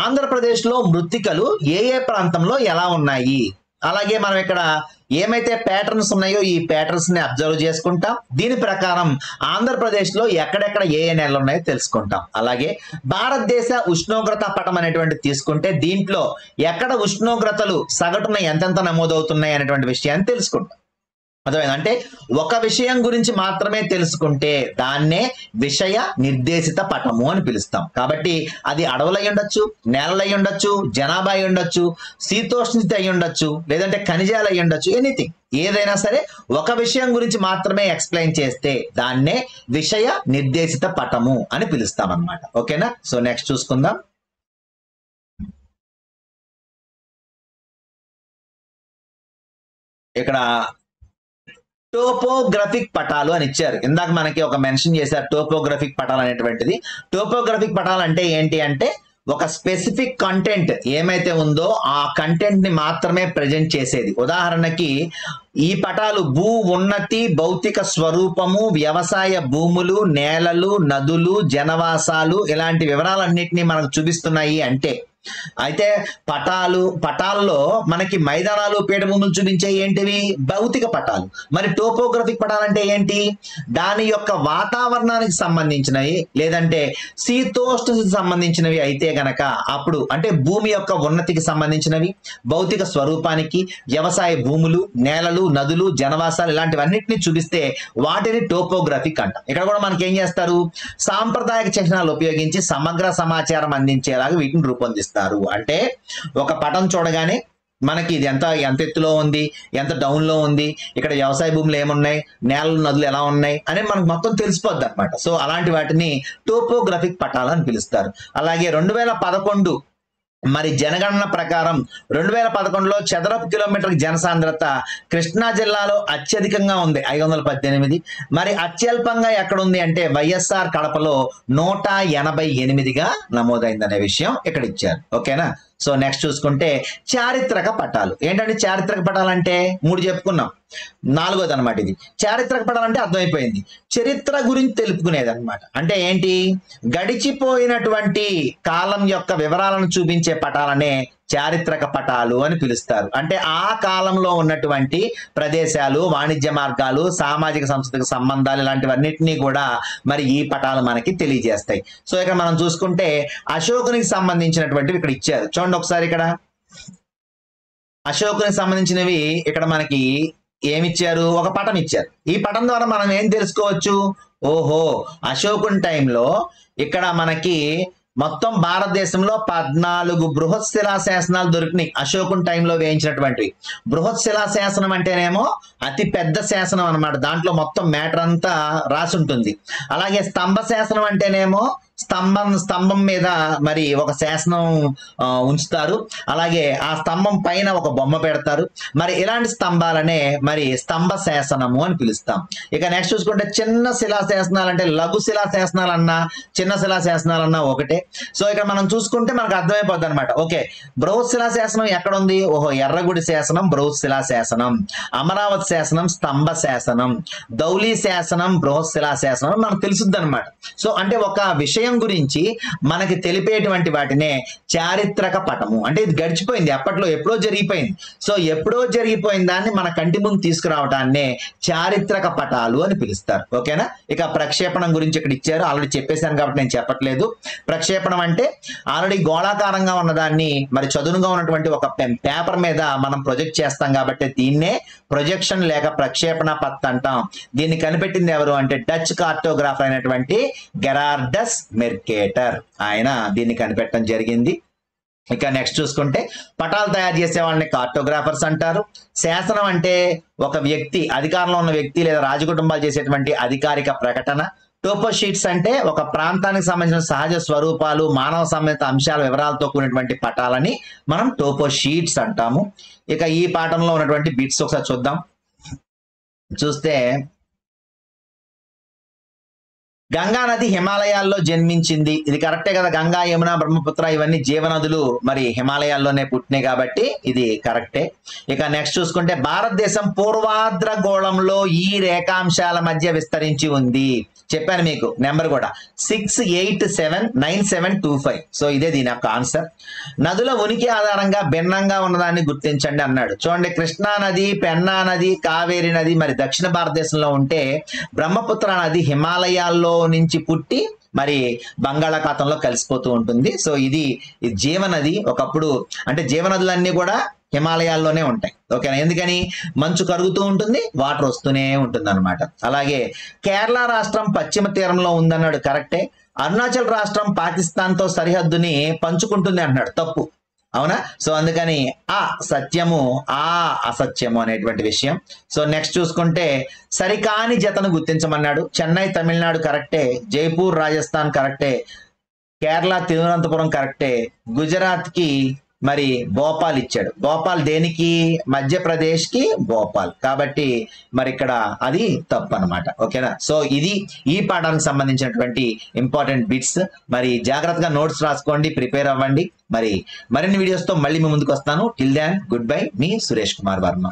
ఆంధ్రప్రదేశ్ లో మృత్తికలు ఏ ప్రాంతంలో ఎలా ఉన్నాయి, అలాగే మనం ఇక్కడ ఏమైతే ప్యాటర్న్స్ ఉన్నాయో ఈ ప్యాటర్న్స్ ని అబ్జర్వ్ చేసుకుంటాం. దీని ప్రకారం ఆంధ్రప్రదేశ్ లో ఎక్కడెక్కడ ఏ నెలలు ఉన్నాయో తెలుసుకుంటాం. అలాగే భారతదేశ ఉష్ణోగ్రత పటం అనేటువంటి తీసుకుంటే దీంట్లో ఎక్కడ ఉష్ణోగ్రతలు సగటున ఎంతెంత నమోదవుతున్నాయి అనేటువంటి విషయాన్ని తెలుసుకుంటాం. అర్థమైంది. అంటే ఒక విషయం గురించి మాత్రమే తెలుసుకుంటే దాన్నే విషయ నిర్దేశిత పటము అని పిలుస్తాం. కాబట్టి అది అడవులు అయి ఉండొచ్చు, నేలలు అయి ఉండొచ్చు, జనాభా అయి ఉండొచ్చు, శీతోష్ణస్థితి అయి ఉండొచ్చు, లేదంటే ఖనిజాలు అయి ఉండొచ్చు, ఎనీథింగ్ ఏదైనా సరే ఒక విషయం గురించి మాత్రమే ఎక్స్ప్లెయిన్ చేస్తే దాన్నే విషయ నిర్దేశిత పటము అని పిలుస్తాం అన్నమాట. ఓకేనా. సో నెక్స్ట్ చూసుకుందాం. ఇక్కడ టోపోగ్రఫిక్ పటాలు అని ఇచ్చారు. ఇందాక మనకి ఒక మెన్షన్ చేశారు టోపోగ్రఫిక్ పటాలు అనేటువంటిది. టోపోగ్రఫిక్ పటాలు అంటే ఏంటి అంటే ఒక స్పెసిఫిక్ కంటెంట్ ఏమైతే ఉందో ఆ కంటెంట్ ని మాత్రమే ప్రజెంట్ చేసేది. ఉదాహరణకి ఈ పటాలు భూ ఉన్నతి, భౌతిక స్వరూపము, వ్యవసాయ భూములు, నేలలు, నదులు, జనవాసాలు ఇలాంటి వివరాలన్నింటినీ మనకు చూపిస్తున్నాయి అంటే అయితే పటాల్లో మనకి మైదానాలు పీఠభూములు చూపించే ఏంటివి భౌతిక పటాలు. మరి టోపోగ్రఫిక్ పటాలు అంటే ఏంటి? దాని యొక్క వాతావరణానికి సంబంధించినవి లేదంటే శీతోష్ణకి సంబంధించినవి అయితే గనక అప్పుడు అంటే భూమి యొక్క ఉన్నతికి సంబంధించినవి, భౌతిక స్వరూపానికి, వ్యవసాయ భూములు, నేలలు, నదులు, జనవాసాలు ఇలాంటివన్నిటిని చూపిస్తే వాటిని టోపోగ్రఫిక్ అంట. ఇక్కడ కూడా మనకి ఏం చేస్తారు, సాంప్రదాయక చిహ్నాలు ఉపయోగించి సమగ్ర సమాచారం అందించేలాగా వీటిని రూపొందిస్తారు. అంటే ఒక పటం చూడగానే మనకి ఇది ఎంత ఎత్తులో ఉంది, ఎంత డౌన్ లో ఉంది, ఇక్కడ వ్యవసాయ భూములు ఏమున్నాయి, నేలలు, నదులు ఎలా ఉన్నాయి అని మనకు మొత్తం తెలిసిపోద్ది అనమాట. సో అలాంటి వాటిని టోపోగ్రఫిక్ పటాలు అని పిలుస్తారు. అలాగే 2011 మరి జనగణన ప్రకారం 2011లో చదరపు కిలోమీటర్ జనసాంద్రత కృష్ణా జిల్లాలో అత్యధికంగా ఉంది 518. మరి అత్యల్పంగా ఎక్కడ ఉంది అంటే వైఎస్ఆర్ కడపలో 188గా నమోదైందనే విషయం ఇక్కడ ఇచ్చారు. ఓకేనా? సో నెక్స్ట్ చూసుకుంటే చారిత్రక పటాలు. ఏంటంటే చారిత్రక పటాలు అంటే 3 చెప్పుకున్నాం, 4వది అనమాట ఇది. చారిత్రక పటాలు అంటే అర్థమైపోయింది, చరిత్ర గురించి తెలుపుకునేది అనమాట. అంటే ఏంటి, గడిచిపోయినటువంటి కాలం యొక్క వివరాలను చూపించే పటాలనే చారిత్రక పటాలు అని పిలుస్తారు. అంటే ఆ కాలంలో ఉన్నటువంటి ప్రదేశాలు, వాణిజ్య మార్గాలు, సామాజిక సంస్కృతిక సంబంధాలు ఇలాంటివన్నిటినీ కూడా మరి ఈ పటాలు మనకి తెలియజేస్తాయి. సో ఇక్కడ మనం చూసుకుంటే అశోకునికి సంబంధించినటువంటివి ఇక్కడ ఇచ్చారు. చూడండి ఒకసారి, ఇక్కడ అశోకునికి సంబంధించినవి ఇక్కడ మనకి ఏమిచ్చారు, ఒక పటం ఇచ్చారు. ఈ పటం ద్వారా మనం ఏం తెలుసుకోవచ్చు, ఓహో అశోకుని టైంలో ఇక్కడ మనకి మొత్తం భారతదేశంలో 14 బృహత్ శిలా శాసనాలు దొరికినాయి అశోకుని టైంలో వేయించినటువంటివి. బృహత్ శిలా శాసనం అంటేనేమో అతి పెద్ద శాసనం అనమాట, దాంట్లో మొత్తం మ్యాటర్ అంతా రాసి ఉంటుంది. అలాగే స్తంభ శాసనం అంటేనేమో స్తంభం మీద మరి ఒక శాసనం ఉంచుతారు, అలాగే ఆ స్తంభం పైన ఒక బొమ్మ పెడతారు. మరి ఇలాంటి స్తంభాలనే మరి స్తంభ శాసనము అని పిలుస్తాం. ఇక నెక్స్ట్ చూసుకుంటే చిన్న శిలా శాసనాలు అంటే లఘు శిలా శాసనాలన్నా చిన్న శిలా శాసనాలన్నా ఒకటే. సో ఇక్కడ మనం చూసుకుంటే మనకు అర్థమైపోద్ది అనమాట. ఓకే, బృహత్ శిలా శాసనం ఎక్కడ ఉంది, ఓహో ఎర్రగుడి శాసనం బృహత్ శిలా శాసనం, అమరావతి శాసనం స్తంభ శాసనం, ధౌలి శాసనం బృహత్ శిలా శాసనం మనకు తెలుసుద్ది అనమాట. సో అంటే ఒక విషయం గురించి మనకి తెలిపేటువంటి వాటినే చారిత్రక పటము. అంటే ఇది గడిచిపోయింది, అప్పట్లో ఎప్పుడో జరిగిపోయింది. సో ఎప్పుడో జరిగిపోయిన దాన్ని మన కంటి ముందు తీసుకురావడాన్నే చారిత్రక పటాలు అని పిలుస్తారు. ఓకేనా? ఇక ప్రక్షేపణం గురించి ఇక్కడ ఇచ్చారు, ఆల్రెడీ చెప్పేశాను కాబట్టి నేను చెప్పట్లేదు. ప్రక్షేపణం అంటే ఆల్రెడీ గోళాకారంగా ఉన్నదాన్ని మరి చదునుగా ఉన్నటువంటి ఒక పేపర్ మీద మనం ప్రొజెక్ట్ చేస్తాం కాబట్టి దీన్నే ప్రొజెక్షన్ లేక ప్రక్షేపణ పత్ అంటాం. దీన్ని కనిపెట్టింది ఎవరు అంటే డచ్ కార్టోగ్రాఫర్ అయినటువంటి గెరార్డస్ మెర్కేటర్, ఆయన దీన్ని కనిపెట్టడం జరిగింది. ఇక నెక్స్ట్ చూసుకుంటే పటాలు తయారు చేసే వాళ్ళని కార్టోగ్రాఫర్స్ అంటారు. శాసనం అంటే ఒక వ్యక్తి, అధికారంలో ఉన్న వ్యక్తి లేదా రాజకుటుంబాలు చేసేటువంటి అధికారిక ప్రకటన. టోపో షీట్స్ అంటే ఒక ప్రాంతానికి సంబంధించిన సహజ స్వరూపాలు, మానవ సంబంధిత అంశాల వివరాలతో కూడినటువంటి పటాలని మనం టోపో షీట్స్ అంటాము. ఇక ఈ పాఠంలో ఉన్నటువంటి బిట్స్ ఒకసారి చూద్దాం. చూస్తే గంగా నది హిమాలయాల్లో జన్మించింది, ఇది కరెక్టే కదా. గంగా, యమున, బ్రహ్మపుత్ర ఇవన్నీ జీవనదులు మరి హిమాలయాల్లోనే పుట్టినాయి కాబట్టి ఇది కరెక్టే. ఇక నెక్స్ట్ చూసుకుంటే భారతదేశం పూర్వాద్రగోళంలో ఈ రేఖాంశాల మధ్య విస్తరించి ఉంది. చెప్పాను మీకు నెంబర్ కూడా 6879725. సో ఇదే దీని యొక్క ఆన్సర్. నదుల ఉనికి ఆధారంగా భిన్నంగా ఉన్నదాన్ని గుర్తించండి అన్నాడు. చూడండి, కృష్ణా నది, పెన్నా నది, కావేరి నది మరి దక్షిణ భారతదేశంలో ఉంటే బ్రహ్మపుత్ర నది హిమాలయాల్లో నుంచి పుట్టి మరి బంగాళాఖాతంలో కలిసిపోతూ ఉంటుంది. సో ఇది జీవనది. ఒకప్పుడు అంటే జీవనదులన్నీ కూడా హిమాలయాల్లోనే ఉంటాయి. ఓకేనా? ఎందుకని మంచు కరుగుతూ ఉంటుంది, వాటర్ వస్తూనే ఉంటుంది అనమాట. అలాగే కేరళ రాష్ట్రం పశ్చిమ తీరంలో ఉందన్నాడు, కరెక్టే. అరుణాచల్ రాష్ట్రం పాకిస్తాన్తో సరిహద్దుని పంచుకుంటుంది అంటున్నాడు, తప్పు. అవునా? సో అందుకని ఆ సత్యము ఆ అసత్యము అనేటువంటి విషయం. సో నెక్స్ట్ చూసుకుంటే సరికాని జతను గుర్తించమన్నాడు. చెన్నై తమిళనాడు కరెక్టే, జైపూర్ రాజస్థాన్ కరెక్టే, కేరళ తిరువనంతపురం కరెక్టే, గుజరాత్ కి మరి భోపాల్ ఇచ్చాడు. భోపాల్ దేనికి? మధ్యప్రదేశ్ కి భోపాల్, కాబట్టి మరి ఇక్కడ అది తప్పు అనమాట. ఓకేనా? సో ఇది ఈ పాఠానికి సంబంధించినటువంటి ఇంపార్టెంట్ బిట్స్. మరి జాగ్రత్తగా నోట్స్ రాసుకోండి, ప్రిపేర్ అవ్వండి. మరి మరిన్ని వీడియోస్ తో మళ్ళీ మీ ముందుకు వస్తాను. టిల్ దాన్ గుడ్ బై, మీ సురేష్ కుమార్ వర్మ.